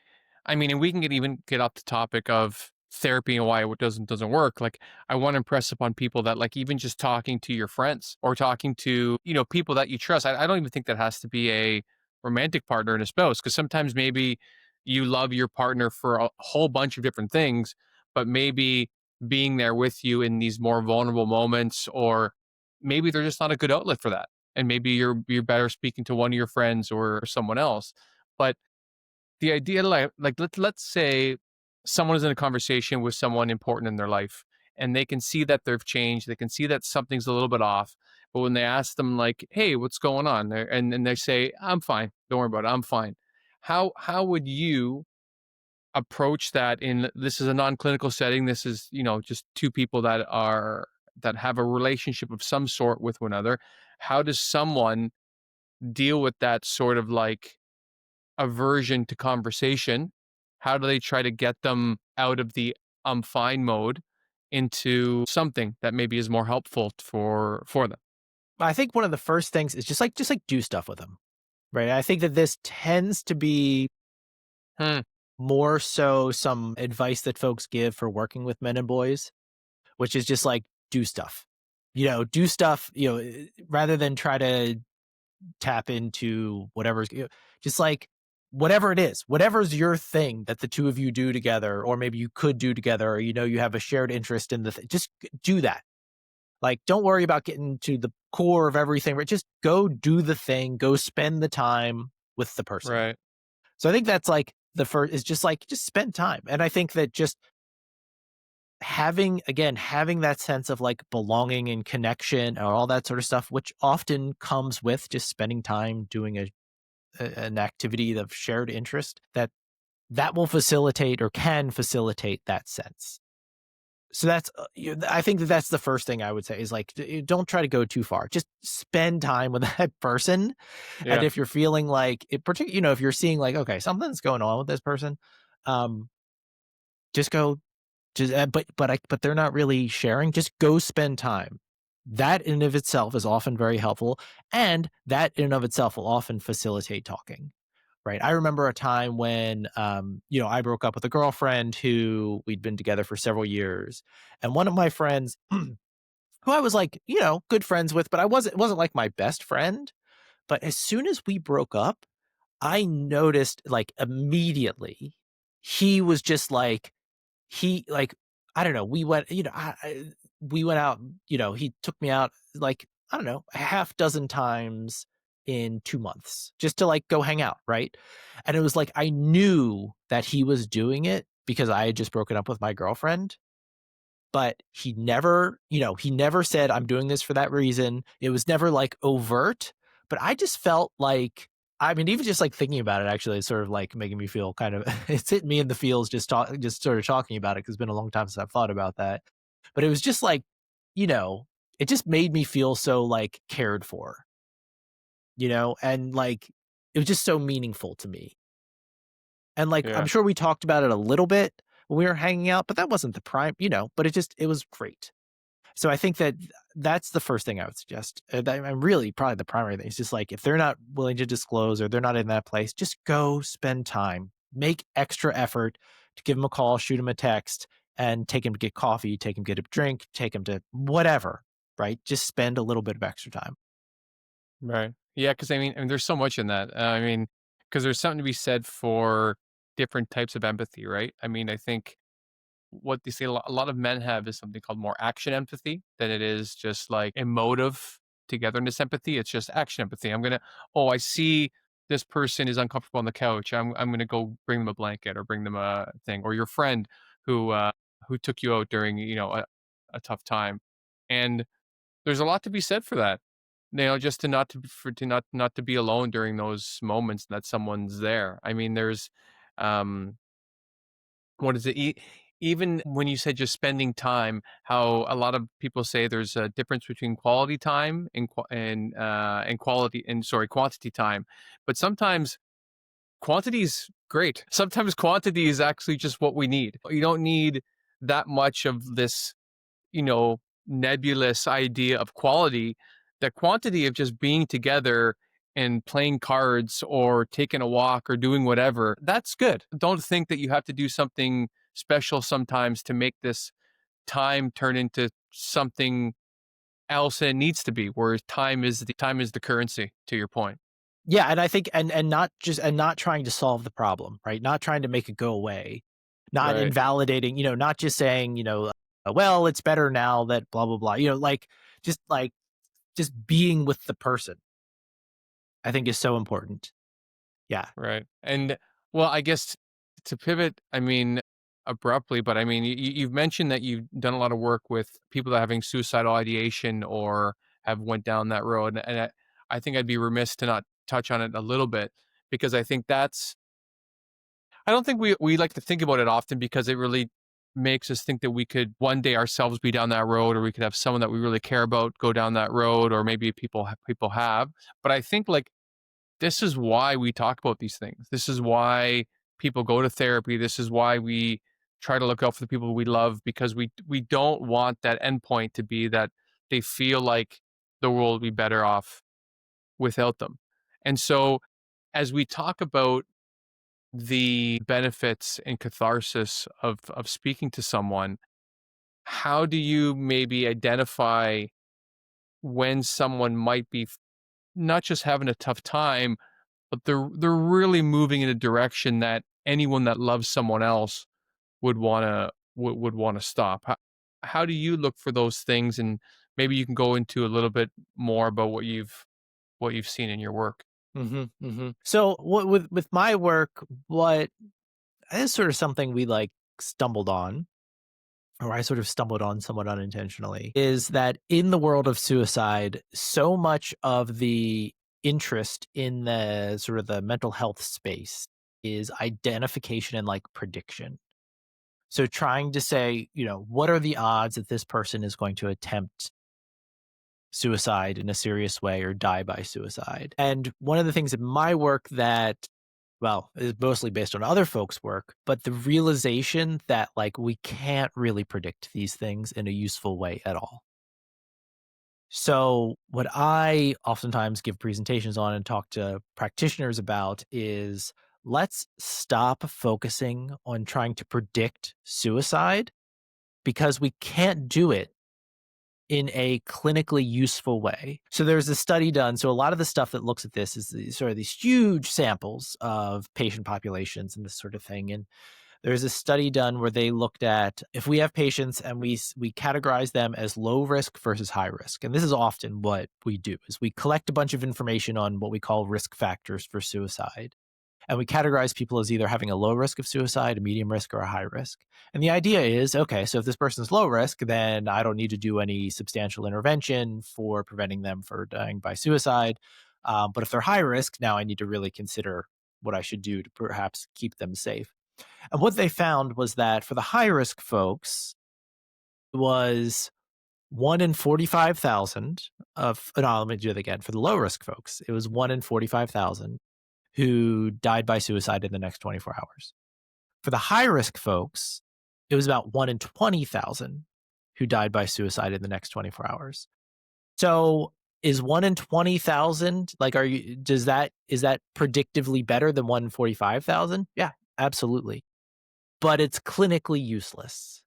I mean, and we can even get off the topic of therapy and why it doesn't work. Like, I want to impress upon people that, like, even just talking to your friends or talking to people that you trust. I don't even think that has to be a romantic partner and a spouse, because sometimes maybe you love your partner for a whole bunch of different things, but maybe being there with you in these more vulnerable moments, or maybe they're just not a good outlet for that, and maybe you're better speaking to one of your friends or someone else. But the idea, like let's say someone is in a conversation with someone important in their life, and they can see that they've changed, they can see that something's a little bit off, but when they ask them like, hey, what's going on, and they say, I'm fine, don't worry about it, I'm fine. How would you approach that? In This is a non-clinical setting, this is just two people that have a relationship of some sort with one another. How does someone deal with that sort of like aversion to conversation? How do they try to get them out of the I'm fine mode into something that maybe is more helpful for them? I think one of the first things is just like do stuff with them, right? I think that this tends to be Hmm. more so some advice that folks give for working with men and boys, which is just like do stuff. Do stuff, rather than try to tap into whatever's, just like whatever it is, whatever's your thing that the two of you do together, or maybe you could do together, or you have a shared interest in just do that. Like, don't worry about getting to the core of everything, but just go do the thing, go spend the time with the person. Right. So I think that's like the first is just spend time. And I think that just having that sense of like belonging and connection or all that sort of stuff, which often comes with just spending time doing an activity of shared interest, that will facilitate or can facilitate that sense. So that's I think that that's the first thing I would say is like don't try to go too far. Just spend time with that person. And Yeah. if you're feeling like it particularly, if you're seeing like, okay, something's going on with this person, um just go. Just but they're not really sharing. Just go spend time. That in and of itself is often very helpful, and that in and of itself will often facilitate talking. Right. I remember a time when, I broke up with a girlfriend who we'd been together for several years, and one of my friends, who I was like, good friends with, but it wasn't like my best friend. But as soon as we broke up, I noticed like immediately he was just like like, I don't know, we went, we went out, he took me out like, I don't know, a half dozen times in 2 months just to like go hang out, right? And it was like I knew that he was doing it because I had just broken up with my girlfriend, but he never, he never said, I'm doing this for that reason. It was never like overt, but I just felt like, I mean, even just like thinking about it, actually, it's sort of like making me feel kind of, it's hitting me in the feels just sort of talking about it because it's been a long time since I've thought about that. But it was just like, you know, it just made me feel so like cared for, and like it was just so meaningful to me. And like, I'm Yeah. sure we talked about it a little bit when we were hanging out, but that wasn't the prime, but it was great. So I think that that's the first thing I would suggest. I'm really probably the primary thing. It's just like if they're not willing to disclose or they're not in that place, just go spend time, make extra effort to give them a call, shoot them a text, and take them to get coffee, take them to get a drink, take them to whatever, right? Just spend a little bit of extra time. Right. Yeah, because I mean, there's so much in that. I mean, because there's something to be said for different types of empathy, right? I mean, I think what they say a lot of men have is something called more action empathy than it is just like emotive togetherness empathy. It's just action empathy. Oh, I see this person is uncomfortable on the couch. I'm gonna go bring them a blanket or bring them a thing, or your friend who took you out during a tough time, and there's a lot to be said for that. Just to not to for to not to be alone during those moments that someone's there. I mean, there's um what is it? Even when you said just spending time, how a lot of people say there's a difference between quality time and quality and sorry quantity time, but sometimes quantity is great. Sometimes quantity is actually just what we need. You don't need that much of this you know, nebulous idea of quality, the quantity of just being together and playing cards or taking a walk or doing whatever, that's good. Don't think that you have to do something special sometimes to make this time turn into something else it needs to be, whereas time is the currency, to your point. Yeah, and I think and not trying to solve the problem, right? Not trying to make it go away. Not Right. invalidating, not just saying, well, it's better now that blah blah blah. Like just being with the person, I think is so important. Yeah. Right. And well, I guess to pivot, I mean, abruptly, but I mean, you've mentioned that you've done a lot of work with people that are having suicidal ideation or have went down that road. And I think I'd be remiss to not touch on it a little bit because I think I don't think we like to think about it often because it really makes us think that we could one day ourselves be down that road or we could have someone that we really care about go down that road or maybe people have. But I think like this is why we talk about these things. This is why people go to therapy. This is why we try to look out for the people we love because we don't want that endpoint to be that they feel like the world would be better off without them. And so as we talk about the benefits and catharsis of speaking to someone, how do you maybe identify when someone might be not just having a tough time, but they're really moving in a direction that anyone that loves someone else would wanna stop. How do you look for those things? And maybe you can go into a little bit more about what you've seen in your work. So with my work, what is sort of something we like stumbled on, or I sort of stumbled on somewhat unintentionally, is that in the world of suicide, so much of the interest in the sort of the mental health space is identification and like prediction. So trying to say, what are the odds that this person is going to attempt suicide in a serious way or die by suicide? And one of the things in my work that, well, is mostly based on other folks' work, but the realization that like we can't really predict these things in a useful way at all. So, what I oftentimes give presentations on and talk to practitioners about is let's stop focusing on trying to predict suicide because we can't do it in a clinically useful way. So there's a study done. So a lot of the stuff that looks at this is sort of these huge samples of patient populations and this sort of thing. And There's a study done where they looked at if we have patients and we categorize them as low risk versus high risk. And this is often what we do is we collect a bunch of information on what we call risk factors for suicide. And we categorize people as either having a low risk of suicide, a medium risk, or a high risk. And the idea is, okay, so if this person's low risk, then I don't need to do any substantial intervention for preventing them from dying by suicide. But if they're high risk, now I need to really consider what I should do to perhaps keep them safe. And what they found was that for the high risk folks, it was 1 in 45,000 of, no, let me do it again. For the low risk folks, it was 1 in 45,000 who died by suicide in the next 24 hours. For the high risk folks, it was about 1 in 20,000 who died by suicide in the next 24 hours. So is 1 in 20,000 like is that predictively better than 1 in 45,000? Yeah, absolutely. But it's clinically useless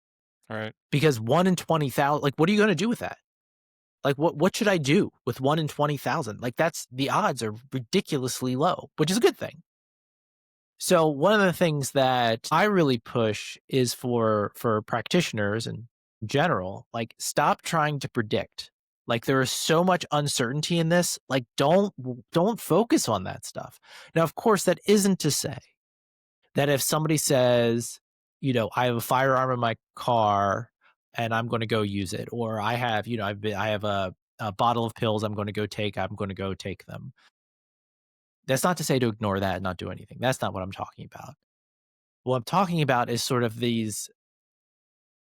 All right. because 1 in 20,000, like, what are you going to do with that? Like, what should I do with 1 in 20,000? Like, that's the odds are ridiculously low, which is a good thing. So one of the things that I really push is for practitioners in general, like, stop trying to predict. Like, there is so much uncertainty in this. Like, don't focus on that stuff. Now, of course, that isn't to say that if somebody says, I have a firearm in my car and I'm going to go use it, or I have, I have a bottle of pills I'm going to go take them. That's not to say to ignore that and not do anything. That's not what I'm talking about. What I'm talking about is sort of these,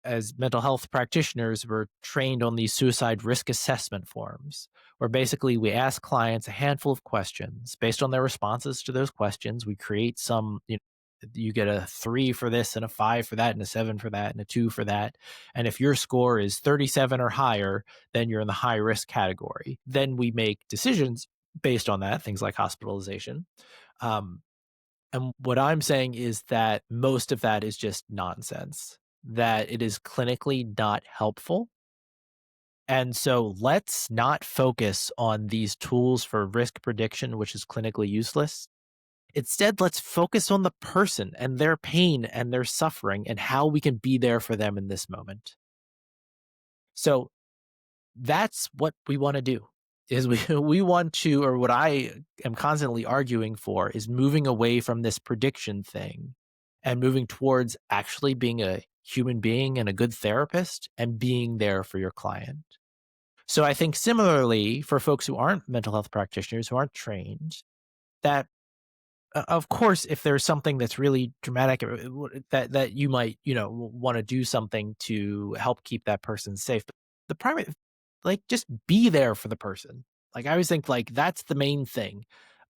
as mental health practitioners, we're trained on these suicide risk assessment forms, where basically we ask clients a handful of questions. Based on their responses to those questions, we create some, you get a 3 for this and a 5 for that and a 7 for that and a 2 for that. And if your score is 37 or higher, then you're in the high risk category. Then we make decisions based on that, things like hospitalization. And what I'm saying is that most of that is just nonsense, that it is clinically not helpful. And so let's not focus on these tools for risk prediction, which is clinically useless. Instead, let's focus on the person and their pain and their suffering and how we can be there for them in this moment. So that's what we want to do. Is we want to, or what I am constantly arguing for, is moving away from this prediction thing and moving towards actually being a human being and a good therapist and being there for your client. So I think similarly for folks who aren't mental health practitioners, who aren't trained, that of course, if there's something that's really dramatic that you might, want to do something to help keep that person safe. But the primary, like, just be there for the person. Like, I always think, like, that's the main thing.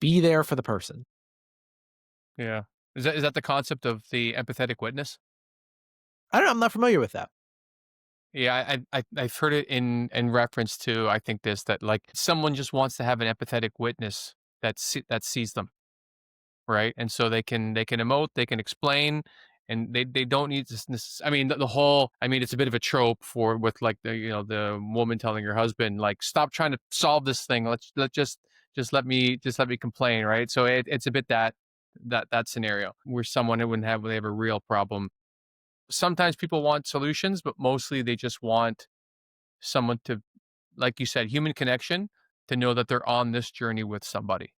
Be there for the person. Yeah. Is that the concept of the empathetic witness? I don't know. I'm not familiar with that. Yeah, I've heard it in reference to, I think, this, that like someone just wants to have an empathetic witness that sees them, right? And so they can emote, they can explain, and they don't need to. I mean, the whole. I mean, it's a bit of a trope for with like the woman telling her husband like, stop trying to solve this thing. Let just let me complain, right? So it's a bit that scenario where someone who they have a real problem. Sometimes people want solutions, but mostly they just want someone to, like you said, human connection, to know that they're on this journey with somebody.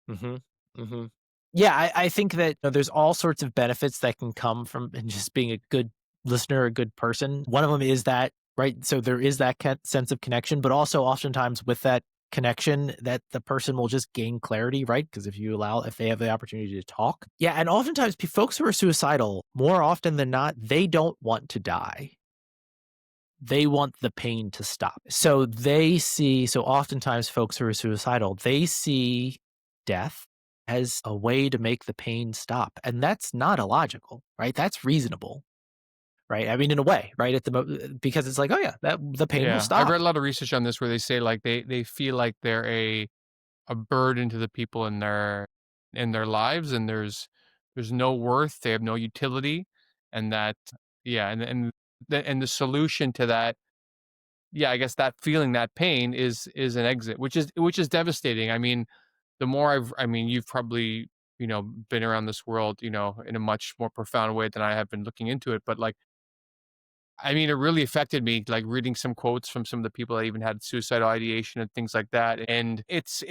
hmm hmm Yeah, I think that there's all sorts of benefits that can come from just being a good listener, a good person. One of them is that, right? So there is that sense of connection, but also oftentimes with that connection, that the person will just gain clarity, right? Because if they have the opportunity to talk. Yeah, and oftentimes folks who are suicidal, more often than not, they don't want to die. They want the pain to stop. So oftentimes folks who are suicidal, they see death as a way to make the pain stop. And that's not illogical, right? That's reasonable, right? I mean, in a way, right? Because it's like, oh yeah, that the pain will Yeah, I've stop. read a lot of research on this where they say like they feel like they're a burden to the people in their lives, and there's no worth, they have no utility, and that yeah, and the solution to that, yeah, I guess that feeling, that pain is an exit, which is devastating. I mean, the more I mean, you've probably been around this world, in a much more profound way than I have been looking into it. But like, I mean, it really affected me, like reading some quotes from some of the people that even had suicidal ideation and things like that. And it's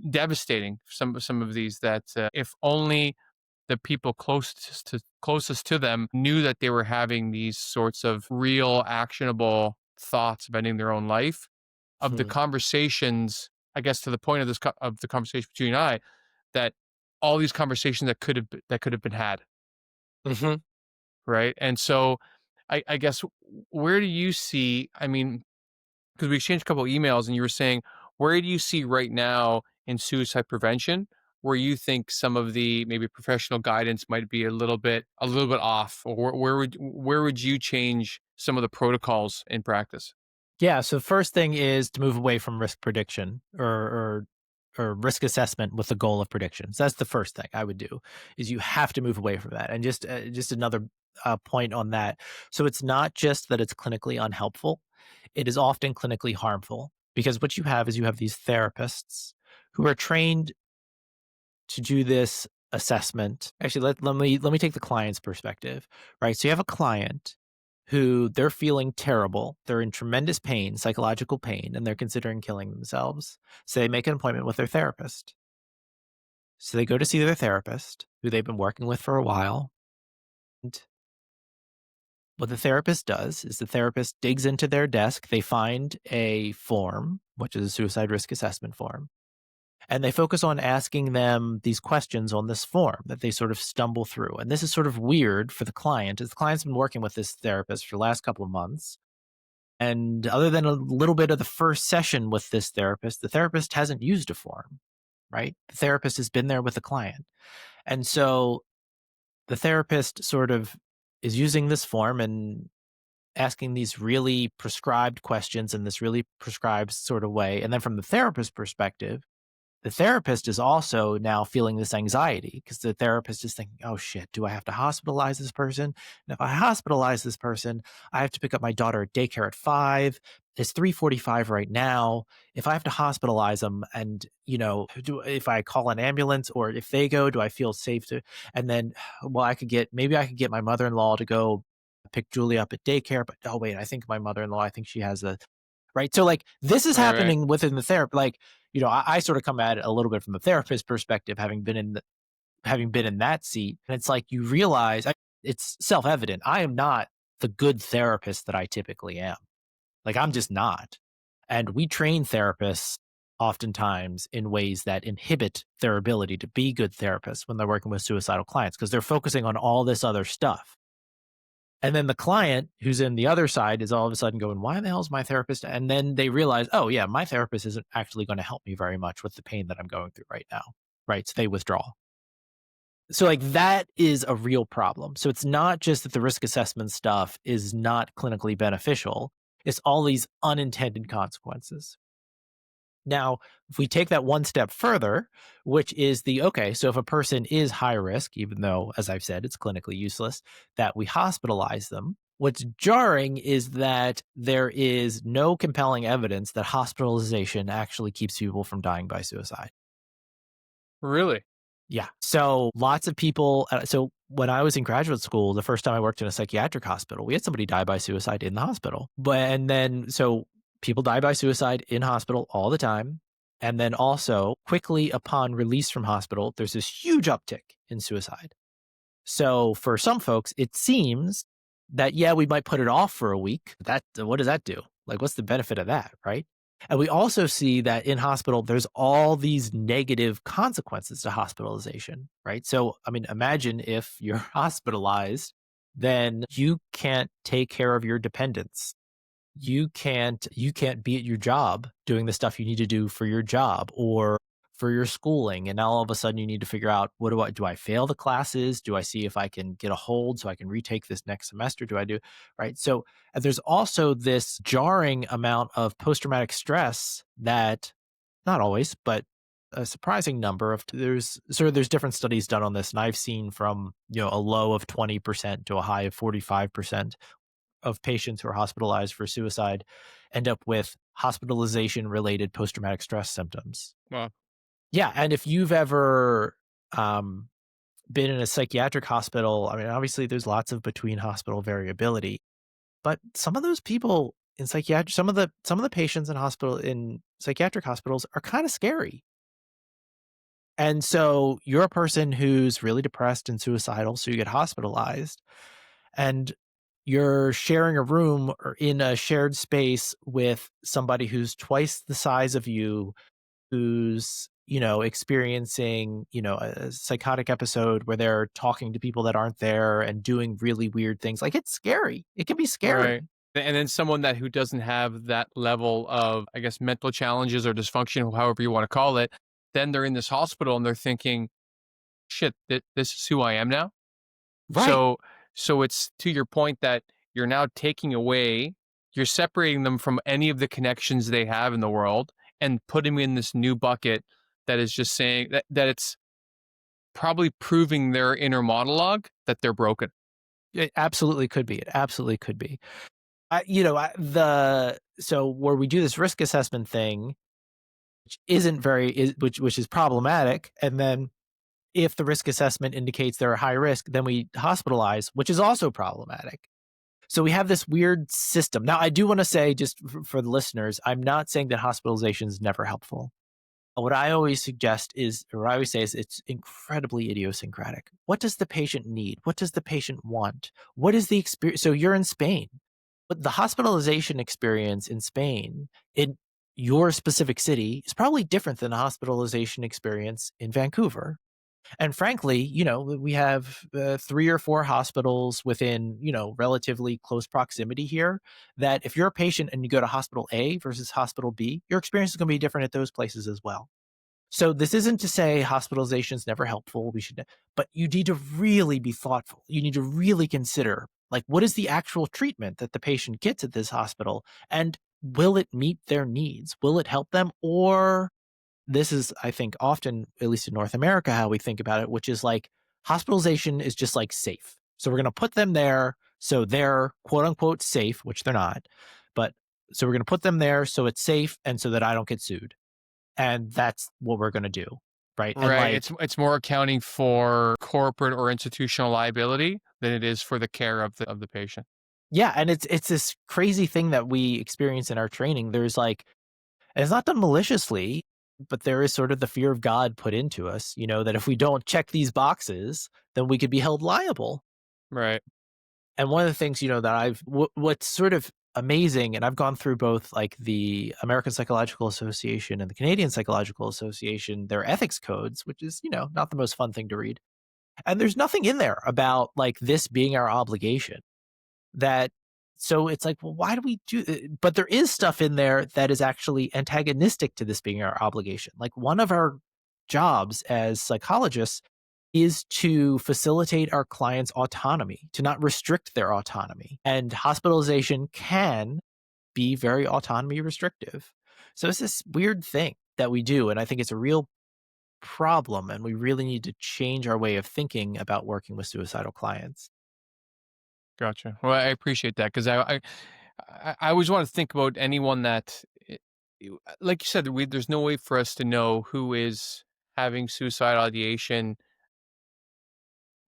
devastating. Some of these that if only the people closest to them knew that they were having these sorts of real actionable thoughts of ending their own life, of the Hmm. conversations, I guess, to the point of of the conversation between you and I, that all these conversations that could have been had, Hmm. right? And so I guess, where do you see, I mean, because we exchanged a couple of emails and you were saying, where do you see right now in suicide prevention where you think some of the maybe professional guidance might be a little bit off, or where would you change some of the protocols in practice? Yeah. So first thing is to move away from risk prediction or risk assessment with the goal of prediction. So that's the first thing I would do is you have to move away from that. And just another point on that. So it's not just that it's clinically unhelpful; it is often clinically harmful because what you have is you have these therapists who are trained to do this assessment. Actually, let me take the client's perspective, right? So you have a client who they're feeling terrible. They're in tremendous pain, psychological pain, and they're considering killing themselves. So they make an appointment with their therapist. So they go to see their therapist, who they've been working with for a while. And what the therapist does is the therapist digs into their desk. They find a form, which is a suicide risk assessment form. And they focus on asking them these questions on this form that they sort of stumble through. And this is sort of weird for the client, as the client's been working with this therapist for the last couple of months. And other than a little bit of the first session with this therapist, the therapist hasn't used a form, right? The therapist has been there with the client. And so the therapist sort of is using this form and asking these really prescribed questions in this really prescribed sort of way. And then from the therapist's perspective, the therapist is also now feeling this anxiety because the therapist is thinking, oh shit, do I have to hospitalize this person? And if I hospitalize this person, I have to pick up my daughter at daycare at 5. It's 3:45 right now. If I have to hospitalize them and, if I call an ambulance or if they go, do I feel safe to? And then, well, maybe I could get my mother-in-law to go pick Julie up at daycare. But oh, wait, I think my mother-in-law, I think she has a right? So like this is Right, right. happening within the therapy. Like, I sort of come at it a little bit from the therapist perspective, having been in that seat. And it's like you realize it's self-evident. I am not the good therapist that I typically am. Like I'm just not. And we train therapists oftentimes in ways that inhibit their ability to be good therapists when they're working with suicidal clients because they're focusing on all this other stuff. And then the client who's in the other side is all of a sudden going, why the hell is my therapist? And then they realize, oh, yeah, my therapist isn't actually going to help me very much with the pain that I'm going through right now. Right. So they withdraw. So, like, that is a real problem. So, it's not just that the risk assessment stuff is not clinically beneficial, it's all these unintended consequences. Now, if we take that one step further, which is okay, so if a person is high risk, even though, as I've said, it's clinically useless, that we hospitalize them, what's jarring is that there is no compelling evidence that hospitalization actually keeps people from dying by suicide. Really? Yeah. So lots of people. So when I was in graduate school, the first time I worked in a psychiatric hospital, we had somebody die by suicide in the hospital. So people die by suicide in hospital all the time. And then also quickly upon release from hospital, there's this huge uptick in suicide. So for some folks, it seems that, yeah, we might put it off for a week. What does that do? Like, what's the benefit of that? Right. And we also see that in hospital, there's all these negative consequences to hospitalization. Right. So, I mean, imagine if you're hospitalized, then you can't take care of your dependents. You can't be at your job doing the stuff you need to do for your job or for your schooling. And now all of a sudden you need to figure out, what do I fail the classes? Do I see if I can get a hold so I can retake this next semester? Do I do right? So there's also this jarring amount of post-traumatic stress that not always, but a surprising number of there's different studies done on this. And I've seen from, a low of 20% to a high of 45% of patients who are hospitalized for suicide end up with hospitalization related post traumatic stress symptoms. Well, Yeah. And if you've ever been in a psychiatric hospital, I mean, obviously there's lots of between hospital variability, but some of those people in psychiatric, some of the patients in psychiatric hospitals are kind of scary. And so you're a person who's really depressed and suicidal, so you get hospitalized, and you're sharing a room or in a shared space with somebody who's twice the size of you, who's, experiencing, a psychotic episode where they're talking to people that aren't there and doing really weird things. Like, it's scary. It can be Right. scary. And then someone that who doesn't have that level of, I guess, mental challenges or dysfunction, however you want to call it, then they're in this hospital and they're thinking, shit, this is who I am now. Right. So, so it's to your point that you're now taking away, you're separating them from any of the connections they have in the world and putting them in this new bucket that is just saying that it's probably proving their inner monologue that they're broken. It absolutely could be. It absolutely could be. So where we do this risk assessment thing, which isn't very, which is problematic. And then if the risk assessment indicates they're high risk, then we hospitalize, which is also problematic. So we have this weird system. Now, I do want to say, just for the listeners, I'm not saying that hospitalization is never helpful. What I always suggest is, or I always say is, it's incredibly idiosyncratic. What does the patient need? What does the patient want? What is the experience? So you're in Spain, but the hospitalization experience in Spain, in your specific city, is probably different than the hospitalization experience in Vancouver. And frankly, we have 3 or 4 hospitals within, relatively close proximity here, that if you're a patient and you go to hospital A versus hospital B, your experience is going to be different at those places as well. So this isn't to say hospitalization is never helpful. But you need to really be thoughtful. You need to really consider, like, what is the actual treatment that the patient gets at this hospital, and will it meet their needs? Will it help them? Or this is, I think, often, at least in North America, how we think about it, which is like hospitalization is just like safe. So we're going to put them there so they're quote unquote safe, which they're not. But so we're going to put them there so it's safe and so that I don't get sued. And that's what we're going to do. Right. And Right. like, It's more accounting for corporate or institutional liability than it is for the care of the patient. yeah. And it's this crazy thing that we experience in our training. There's like, and it's not done maliciously, but there is sort of the fear of God put into us, that if we don't check these boxes, then we could be held liable. Right. And one of the things, that what's sort of amazing, and I've gone through both like the American Psychological Association and the Canadian Psychological Association, their ethics codes, which is, not the most fun thing to read. And there's nothing in there about like this being our obligation. That So it's like, well, why do we do but there is stuff in there that is actually antagonistic to this being our obligation. Like, one of our jobs as psychologists is to facilitate our clients' autonomy, to not restrict their autonomy. And hospitalization can be very autonomy restrictive. So it's this weird thing that we do, and I think it's a real problem, and we really need to change our way of thinking about working with suicidal clients. Gotcha. Well, I appreciate that because I always want to think about anyone that, like you said, there's no way for us to know who is having suicidal ideation.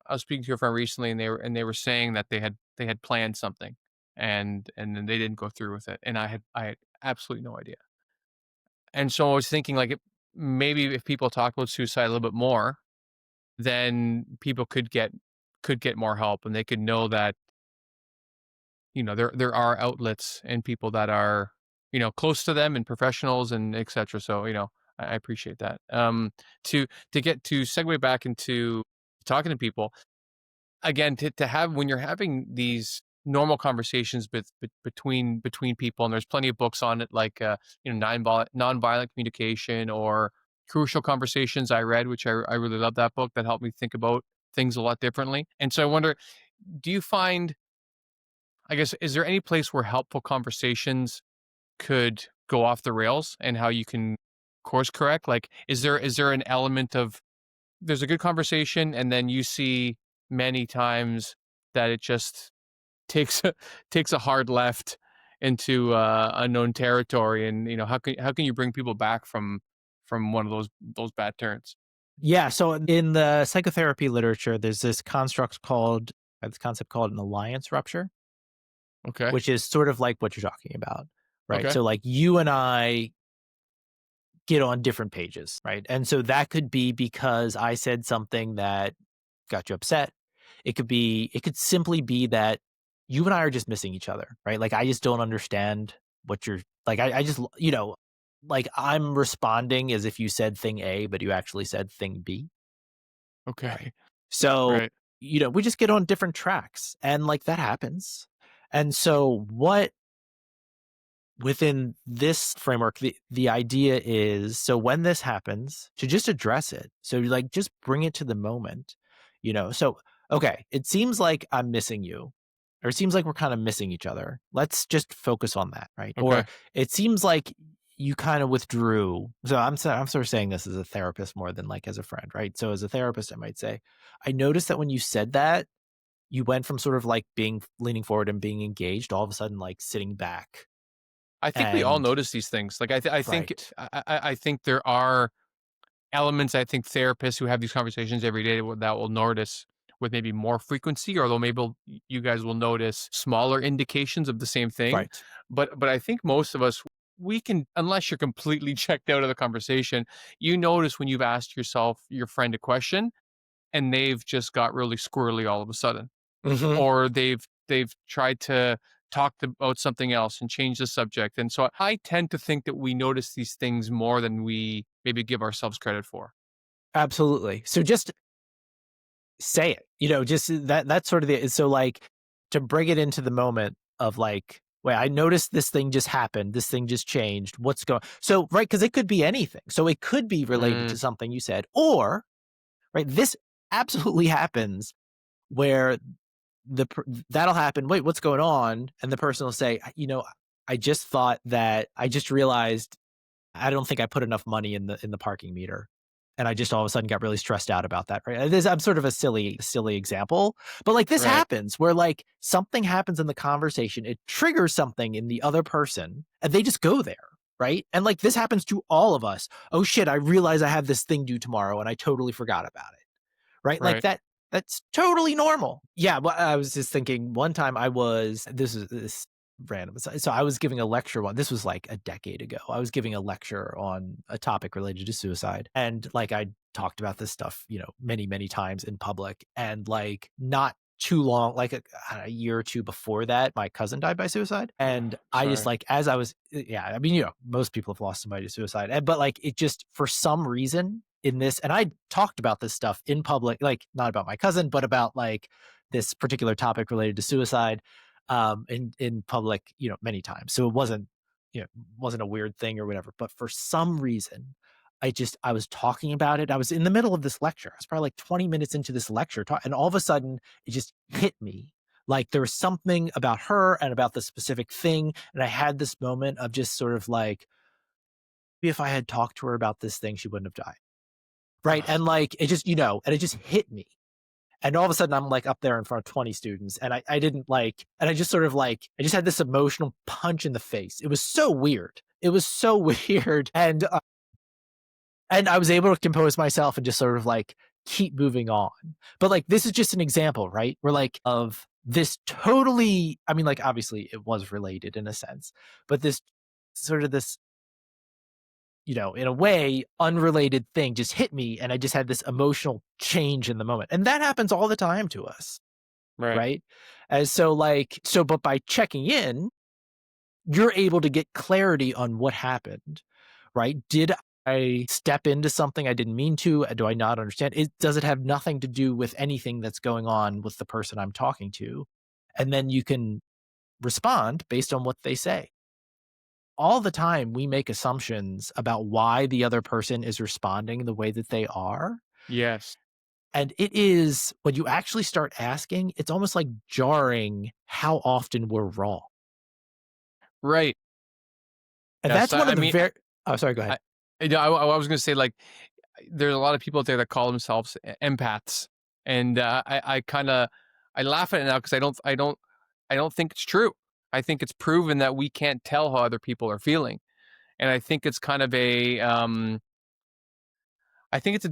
I was speaking to a friend recently, and they were saying that they had planned something, and then they didn't go through with it, and I had absolutely no idea. And so I was thinking, like, maybe if people talk about suicide a little bit more, then people could get more help, and they could know that there are outlets and people that are close to them and professionals and etc. So I appreciate that. To get to segue back into talking to people again, to have when you're having these normal conversations between people, and there's plenty of books on it, like nonviolent communication or crucial conversations I read, which I really love that book that helped me think about things a lot differently. And so I wonder, do you find, I guess, is there any place where helpful conversations could go off the rails and how you can course correct? Like, is there an element of there's a good conversation and then you see many times that it just takes a hard left into unknown territory, and how can you bring people back from one of those bad turns? Yeah. So in the psychotherapy literature, there's this concept called an alliance rupture, Okay. which is sort of like what you're talking about, right? Okay. So like you and I get on different pages, right? And so that could be because I said something that got you upset. It could simply be that you and I are just missing each other, right? Like I just don't understand what you're like. I just, like I'm responding as if you said thing A, but you actually said thing B, right? Okay. So, Right. we just get on different tracks and like that happens. And so what within this framework, the idea is so when this happens, to just address it. So like just bring it to the moment, So okay, it seems like I'm missing you, or it seems like we're kind of missing each other. Let's just focus on that, right? Or Okay. it seems like you kind of withdrew. So I'm sort of saying this as a therapist more than like as a friend, right? So as a therapist, I might say, I noticed that when you said that, you went from sort of like being leaning forward and being engaged, all of a sudden like sitting back I think we all and notice these things. Like I think right. I think there are elements. I think therapists who have these conversations every day that will notice with maybe more frequency, although maybe you guys will notice smaller indications of the same thing. Right. But I think most of us, we can, unless you're completely checked out of the conversation, you notice when you've asked your friend a question and they've just got really squirrely all of a sudden, Mhm. or they've tried to talk about something else and change the subject. And so I tend to think that we notice these things more than we maybe give ourselves credit for. Absolutely. So just say it, just that's sort of so like to bring it into the moment of like, wait, I noticed this thing just happened. This thing just changed. What's going so right? Because it could be anything. So it could be related Mm, to something you said, or right, this absolutely happens where that'll happen. Wait, what's going on? And the person will say, I just thought that I just realized I don't think I put enough money in the parking meter. And I just all of a sudden got really stressed out about that, right? I'm sort of a silly example, but like this right, happens where like something happens in the conversation, it triggers something in the other person, and they just go there, right? And like this happens to all of us. Oh shit, I realize I have this thing due tomorrow, and I totally forgot about it, right? Like right. that's totally normal. Yeah, but I was just thinking one time this random. So I was giving a lecture this was like a decade ago. I was giving a lecture on a topic related to suicide. And like I talked about this stuff, many, many times in public. And like not too long, like a year or two before that, my cousin died by suicide. And I just Sorry. like, as I was, yeah, I mean, most people have lost somebody to suicide. But like it just, for some reason in this, and I talked about this stuff in public, like not about my cousin, but about like this particular topic related to suicide in public, many times. So it wasn't a weird thing or whatever. But for some reason, I was talking about it. I was in the middle of this lecture. I was probably like 20 minutes into this lecture, and all of a sudden it just hit me. Like there was something about her and about the specific thing. And I had this moment of just sort of like, maybe if I had talked to her about this thing, she wouldn't have died. Right. Ugh, And like it just, and it just hit me. And all of a sudden I'm like up there in front of 20 students, and I didn't like, and I just sort of like, I just had this emotional punch in the face. It was so weird. It was so weird. And I was able to compose myself and just sort of like keep moving on. But like, this is just an example, right? We're like of this totally, I mean, like, obviously it was related in a sense, but this sort of this, in a way, unrelated thing just hit me. And I just had this emotional change in the moment. And that happens all the time to us. right. Right? And so but by checking in, you're able to get clarity on what happened, right? Did I step into something I didn't mean to? Do I not understand? Does it have nothing to do with anything that's going on with the person I'm talking to? And then you can respond based on what they say. All the time we make assumptions about why the other person is responding the way that they are. Yes. And it is, when you actually start asking, it's almost like jarring how often we're wrong. Right. And Yes. that's one I of the mean, very oh, sorry, go I, ahead. I was going to say, like, there's a lot of people out there that call themselves empaths, and I kind of I laugh at it now because I don't think it's true. I think it's proven that we can't tell how other people are feeling, and I think it's kind of a I think it's a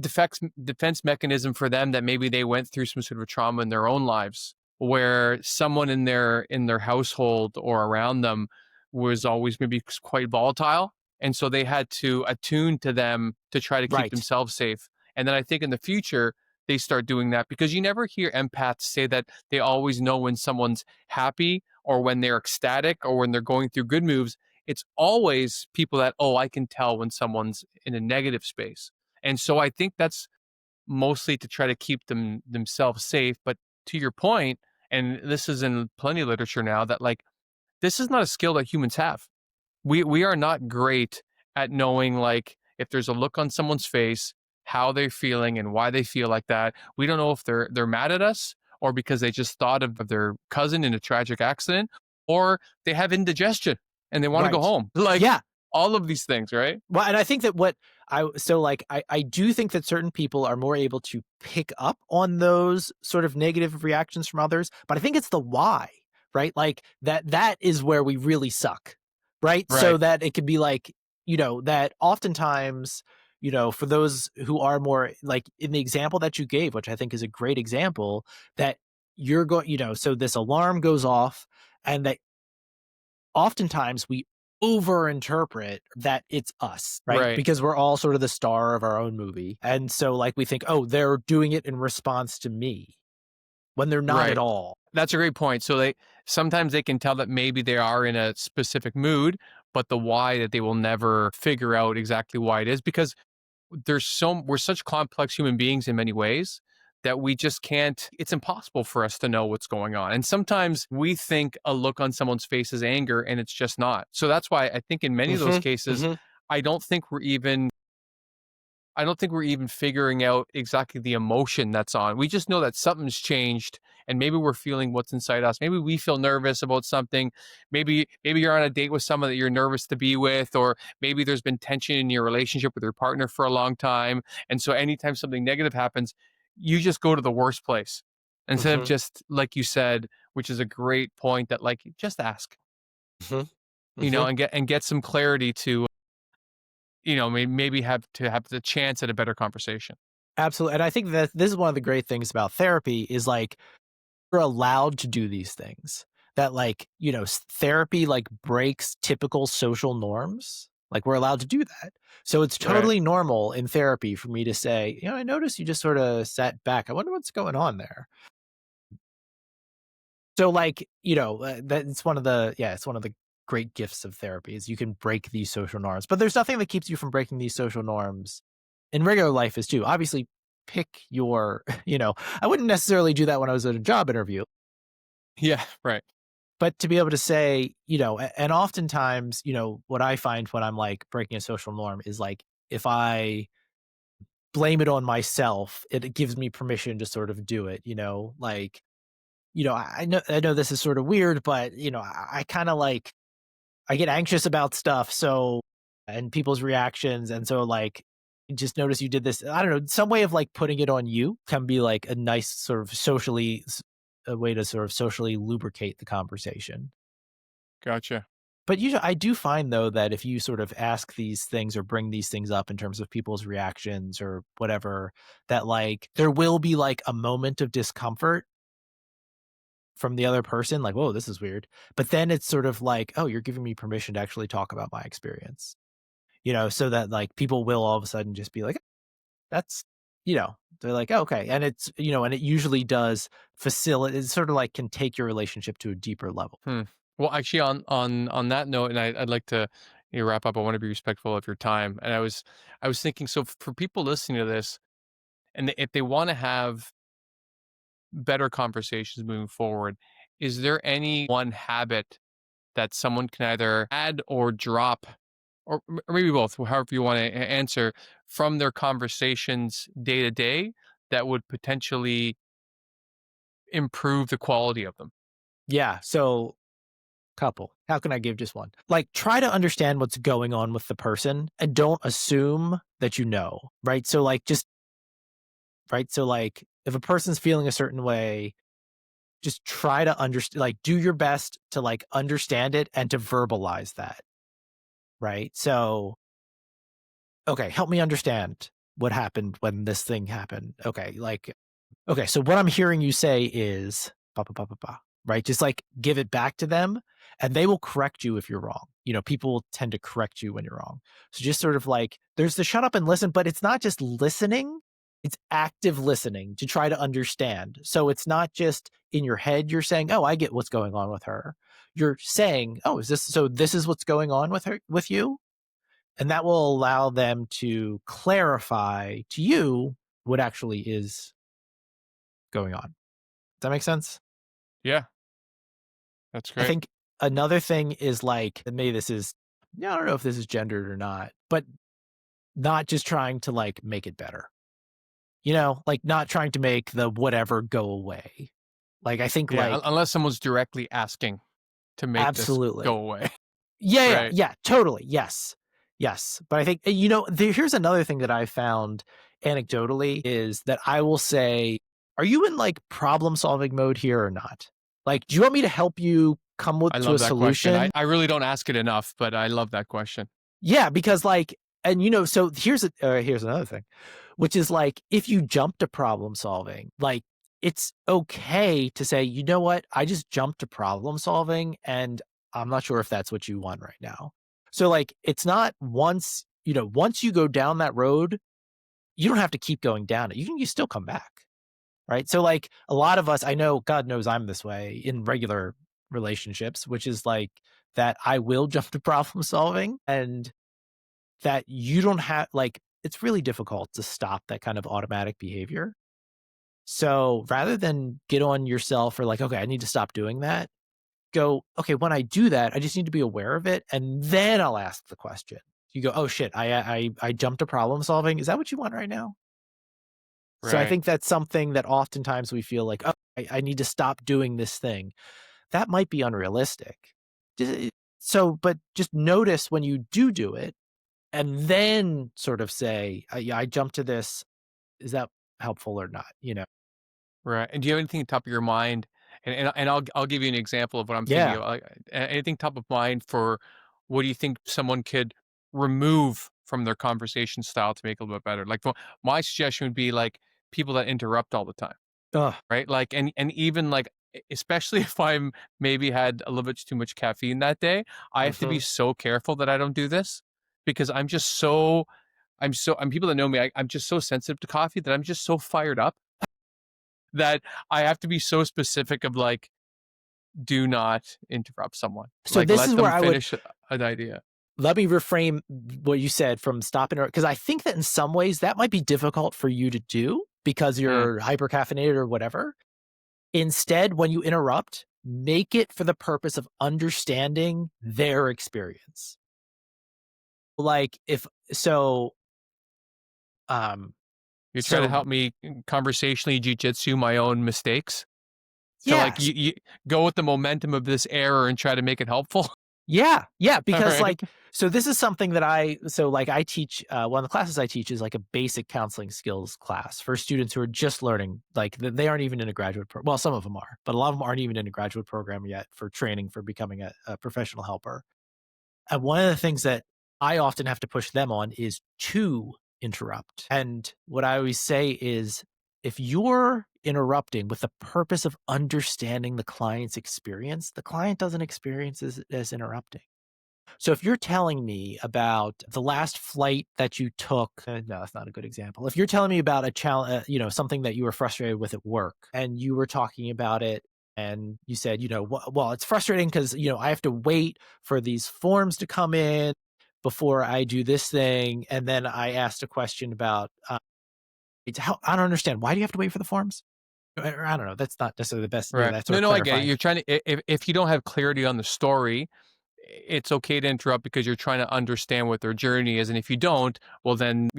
defense mechanism for them that maybe they went through some sort of trauma in their own lives where someone in their household or around them was always maybe quite volatile. And so they had to attune to them to try to keep Right. themselves safe. And then I think in the future, they start doing that because you never hear empaths say that they always know when someone's happy or when they're ecstatic or when they're going through good moves. It's always people that, oh, I can tell when someone's in a negative space. And so I think that's mostly to try to keep themselves safe. But to your point, and this is in plenty of literature now, that like this is not a skill that humans have. We are not great at knowing like if there's a look on someone's face, how they're feeling and why they feel like that. We don't know if they're mad at us or because they just thought of their cousin in a tragic accident, or they have indigestion and they want to go Right. home. Like Yeah. all of these things, right? Well, and I think that I do think that certain people are more able to pick up on those sort of negative reactions from others, but I think it's the why, right? Like that is where we really suck, right? So Right. that it could be like, that oftentimes, for those who are more like in the example that you gave, which I think is a great example, that you're going, so this alarm goes off and that oftentimes we overinterpret that it's us, right? Right. Because we're all sort of the star of our own movie. And so like we think, oh, they're doing it in response to me when they're not at Right. all. That's a great point. So they sometimes they can tell that maybe they are in a specific mood, but the why that they will never figure out exactly why it is because we're such complex human beings in many ways that we just can't it's impossible for us to know what's going on. And sometimes we think a look on someone's face is anger and it's just not. So that's why I think in many of those Hmm. cases, Hmm. I don't think we're even I don't think we're even figuring out exactly the emotion that's on. We just know that something's changed and maybe we're feeling what's inside us. Maybe we feel nervous about something. Maybe you're on a date with someone that you're nervous to be with, or maybe there's been tension in your relationship with your partner for a long time. And so anytime something negative happens, you just go to the worst place. Instead of Hmm. just like you said, which is a great point that like just ask, Hmm. Hmm. and get some clarity to maybe have the chance at a better conversation. Absolutely. And I think that this is one of the great things about therapy is like you're allowed to do these things that like, therapy like breaks typical social norms. Like we're allowed to do that. So it's Right. totally normal in therapy for me to say, I noticed you just sort of sat back. I wonder what's going on there. So like, that's it's one of the great gifts of therapy is you can break these social norms. But there's nothing that keeps you from breaking these social norms in regular life is too. Obviously pick your, I wouldn't necessarily do that when I was at a job interview, Yeah. Right. but to be able to say, and oftentimes, what I find when I'm like breaking a social norm is like if I blame it on myself, it gives me permission to sort of do it, like, I know this is sort of weird, but I kind of like I get anxious about stuff, so and people's reactions, and so like just notice you did this. I don't know, some way of like putting it on you can be like a nice sort of a way to sort of socially lubricate the conversation. Gotcha. But usually, I do find though that if you sort of ask these things or bring these things up in terms of people's reactions or whatever, that like there will be like a moment of discomfort from the other person, like, "Whoa, this is weird." But then it's sort of like, "Oh, you're giving me permission to actually talk about my experience." So that like people will all of a sudden just be like, "That's," they're like, "Oh, okay." And and it usually does facilitate, it sort of like can take your relationship to a deeper level. Hmm. Well, actually, on that note, and I'd like to wrap up. I want to be respectful of your time, and I was thinking, so for people listening to this, and if they want to have better conversations moving forward, is there any one habit that someone can either add or drop, or maybe both, however you want to answer, from their conversations day to day that would potentially improve the quality of them? Yeah. So couple. How can I give just one? Like try to understand what's going on with the person and don't assume that you know, right? So like just right. So like if a person's feeling a certain way, just try to understand, like do your best to like understand it and to verbalize that, right? So, okay, help me understand. what happened when this thing happened. Okay, like, okay, so what I'm hearing you say is ba, ba, ba, ba, ba, right? Just like give it back to them and they will correct you if you're wrong. People will tend to correct you when you're wrong. So just sort of like there's the shut up and listen, but it's not just listening, it's active listening to try to understand. So it's not just in your head you're saying, "Oh, I get what's going on with her." You're saying, "Oh, this is what's going on with her with you?" And that will allow them to clarify to you what actually is going on. Does that make sense? Yeah, that's I great. think another thing is like, and maybe this is, yeah, I don't know if this is gendered or not, but not just trying to like make it better, like not trying to make the whatever go away. Like, I think Yeah, like, unless someone's directly asking to make this go absolutely. away. Yeah, yeah, Right. yeah, totally. Yes. Yes. But I think, here's another thing that I found anecdotally is that I will say, are you in like problem solving mode here or not? Like, do you want me to help you come I to a love that question. I, solution? I really don't ask it enough, but I love that question. Yeah, because like, and so here's another thing, which is like, if you jump to problem solving, like it's okay to say, you know what, I just jumped to problem solving and I'm not sure if that's what you want right now. So like, it's not once you go down that road, you don't have to keep going down it. You still come back. Right. So like a lot of us, I know, God knows I'm this way in regular relationships, which is like that I will jump to problem solving and that you don't have like it's really difficult to stop that kind of automatic behavior. So rather than get on yourself or like, okay, I need to stop doing that, go, okay, when I do that, I just need to be aware of it. And then I'll ask the question. You go, oh shit, I jumped to problem solving. Is that what you want right now? So I Right. think that's something that oftentimes we feel like, oh, I need to stop doing this thing. That might be unrealistic. But just notice when you do it and then sort of say, yeah, I jumped to this. Is that helpful or not? Right. And do you have anything top of your mind? And I'll give you an example of what I'm thinking Yeah. of. Like, anything top of mind for what do you think someone could remove from their conversation style to make it a little bit better? Like, my suggestion would be like people that interrupt all the time, Ugh. right? Like, and even like, especially if I'm maybe had a little bit too much caffeine that day, I have to be Mhm. so careful that I don't do this because I'm people that know me. I'm just so sensitive to coffee that I'm just so fired up that I have to be so specific of like, do not interrupt someone. So Like, this let is where them I would finish an idea. let me reframe what you said from stopping because I think that in some ways that might be difficult for you to do because Mm, you're hyper caffeinated or whatever. Instead, when you interrupt, make it for the purpose of understanding their experience. Like if so, um, you're trying to so help me conversationally jujitsu my own mistakes to like yes, you go with the momentum of this error and try to make it helpful. yeah, yeah, All because right. like, so this is something that I teach, one of the classes I teach is like a basic counseling skills class for students who are just learning, like they aren't even in a graduate well, some of them are, but a lot of them aren't even in a graduate program yet for training for becoming a professional helper. And one of the things that I often have to push them on is to interrupt. And what I always say is if you're interrupting with the purpose of understanding the client's experience, the client doesn't experience as interrupting. So if you're telling me about the last flight that you took, no, that's not a good example. If you're telling me about a challenge, something that you were frustrated with at work, and you were talking about it, and you said, well, it's frustrating because I have to wait for these forms to come in before I do this thing, and then I asked a question about, I don't understand. Why do you have to wait for the forms? Or I don't know. That's not necessarily the best. Right. That's sort No, of no, I get it. clarifying. You're trying to if you don't have clarity on the story, it's okay to interrupt because you're trying to understand what their journey is. And if you don't, well then,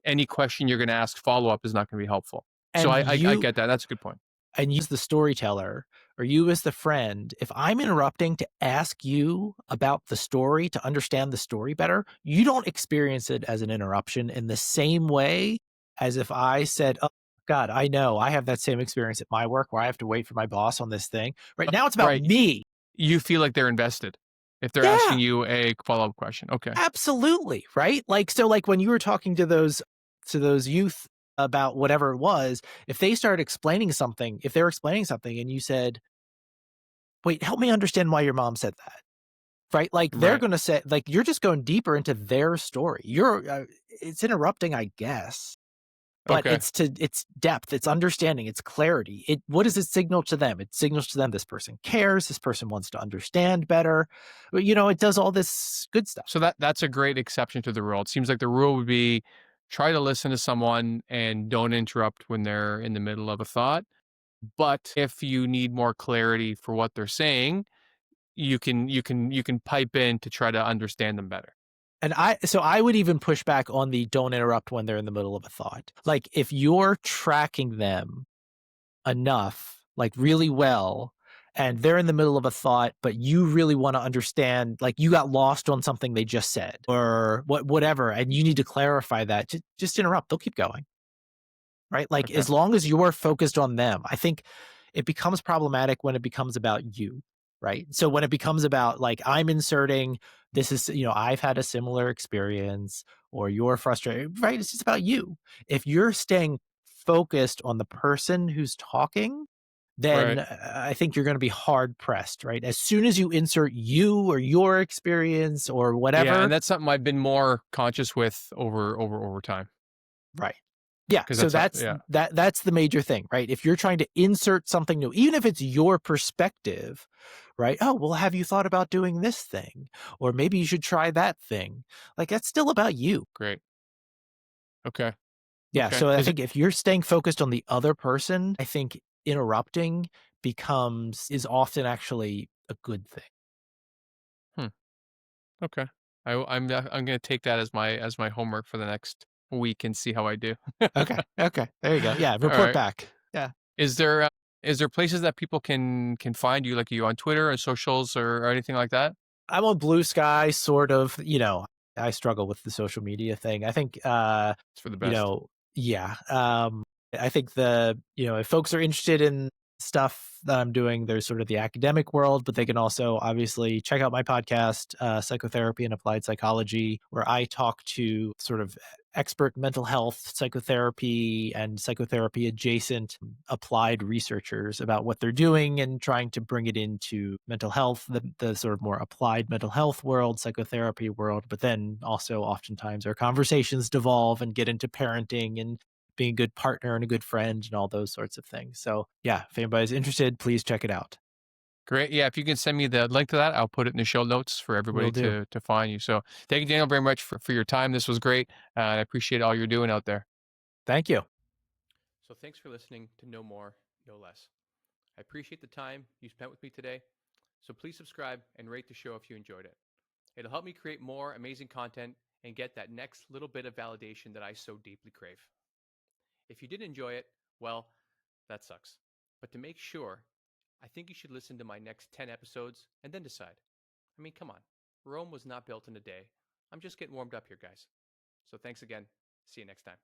any question you're going to ask follow up is not going to be helpful. So And I you get that. That's a good point. use the storyteller or you as the friend, if I'm interrupting to ask you about the story to understand the story better, you don't experience it as an interruption in the same way as if I said, oh, God, I know I have that same experience at my work where I have to wait for my boss on this thing. Right now it's about Right. me. You feel like they're invested if they're asking Yeah, you a follow-up question. Okay. absolutely. Right. Like, so like when you were talking to those to those youth about whatever it was, if they started explaining something, if they were explaining something and you said, wait, help me understand why your mom said that. Right? Like they're Right. going to say, like, you're just going deeper into their story. It's interrupting, I guess, but Okay. it's depth, it's understanding, it's clarity. What does it signal to them? It signals to them this person cares, this person wants to understand better. It does all this good stuff. So that's a great exception to the rule. It seems like the rule would be try to listen to someone and don't interrupt when they're in the middle of a thought. But if you need more clarity for what they're saying, you can pipe in to try to understand them better. And I would even push back on the don't interrupt when they're in the middle of a thought. Like if you're tracking them enough, like really well, and they're in the middle of a thought, but you really want to understand, like you got lost on something they just said or whatever, and you need to clarify that, just interrupt. They'll keep going. Right? Like Okay. as long as you're focused on them, I think it becomes problematic when it becomes about you. Right. So when it becomes about like I'm inserting this is, I've had a similar experience or you're frustrated, right? It's just about you. If you're staying focused on the person who's talking, then Right. I think you're going to be hard pressed, right? As soon as you insert you or your experience or Yeah, whatever, and that's something I've been more conscious with over time. right. Yeah, Because so that's that's yeah, that's the major thing, right? If you're trying to insert something new, even if it's your perspective, right? Oh, well, have you thought about doing this thing? Or maybe you should try that thing. Like that's still about you. great. Okay. Yeah, Okay. so I Is it think if you're staying focused on the other person, I think interrupting is often actually a good thing. hmm, okay. I'm gonna take that as my homework for the next week and see how I do. Okay. Okay. There you go. Yeah, All report right. back. Yeah. Is there places that people can find you, like you on Twitter or socials or anything like that? I'm on Blue Sky, sort of, I struggle with the social media thing. I think, It's for the you best. know, yeah. I think if folks are interested in stuff that I'm doing, there's sort of the academic world, but they can also obviously check out my podcast, Psychotherapy and Applied Psychology, where I talk to sort of expert mental health, psychotherapy, and psychotherapy adjacent applied researchers about what they're doing and trying to bring it into mental health, the sort of more applied mental health world, psychotherapy world. But then also oftentimes our conversations devolve and get into parenting and being a good partner and a good friend and all those sorts of things. So yeah, if anybody's interested, please check it out. Great. Yeah, if you can send me the link to that, I'll put it in the show notes for Will everybody do. to find you. So thank you, Daniel, very much for your time. This was great. And I appreciate all you're doing out there. Thank you. So thanks for listening to No More, No Less. I appreciate the time you spent with me today. So please subscribe and rate the show if you enjoyed it. It'll help me create more amazing content and get that next little bit of validation that I so deeply crave. If you did enjoy it, well, that sucks. But to make sure, I think you should listen to my next 10 episodes and then decide. I mean, come on. Rome was not built in a day. I'm just getting warmed up here, guys. So thanks again. See you next time.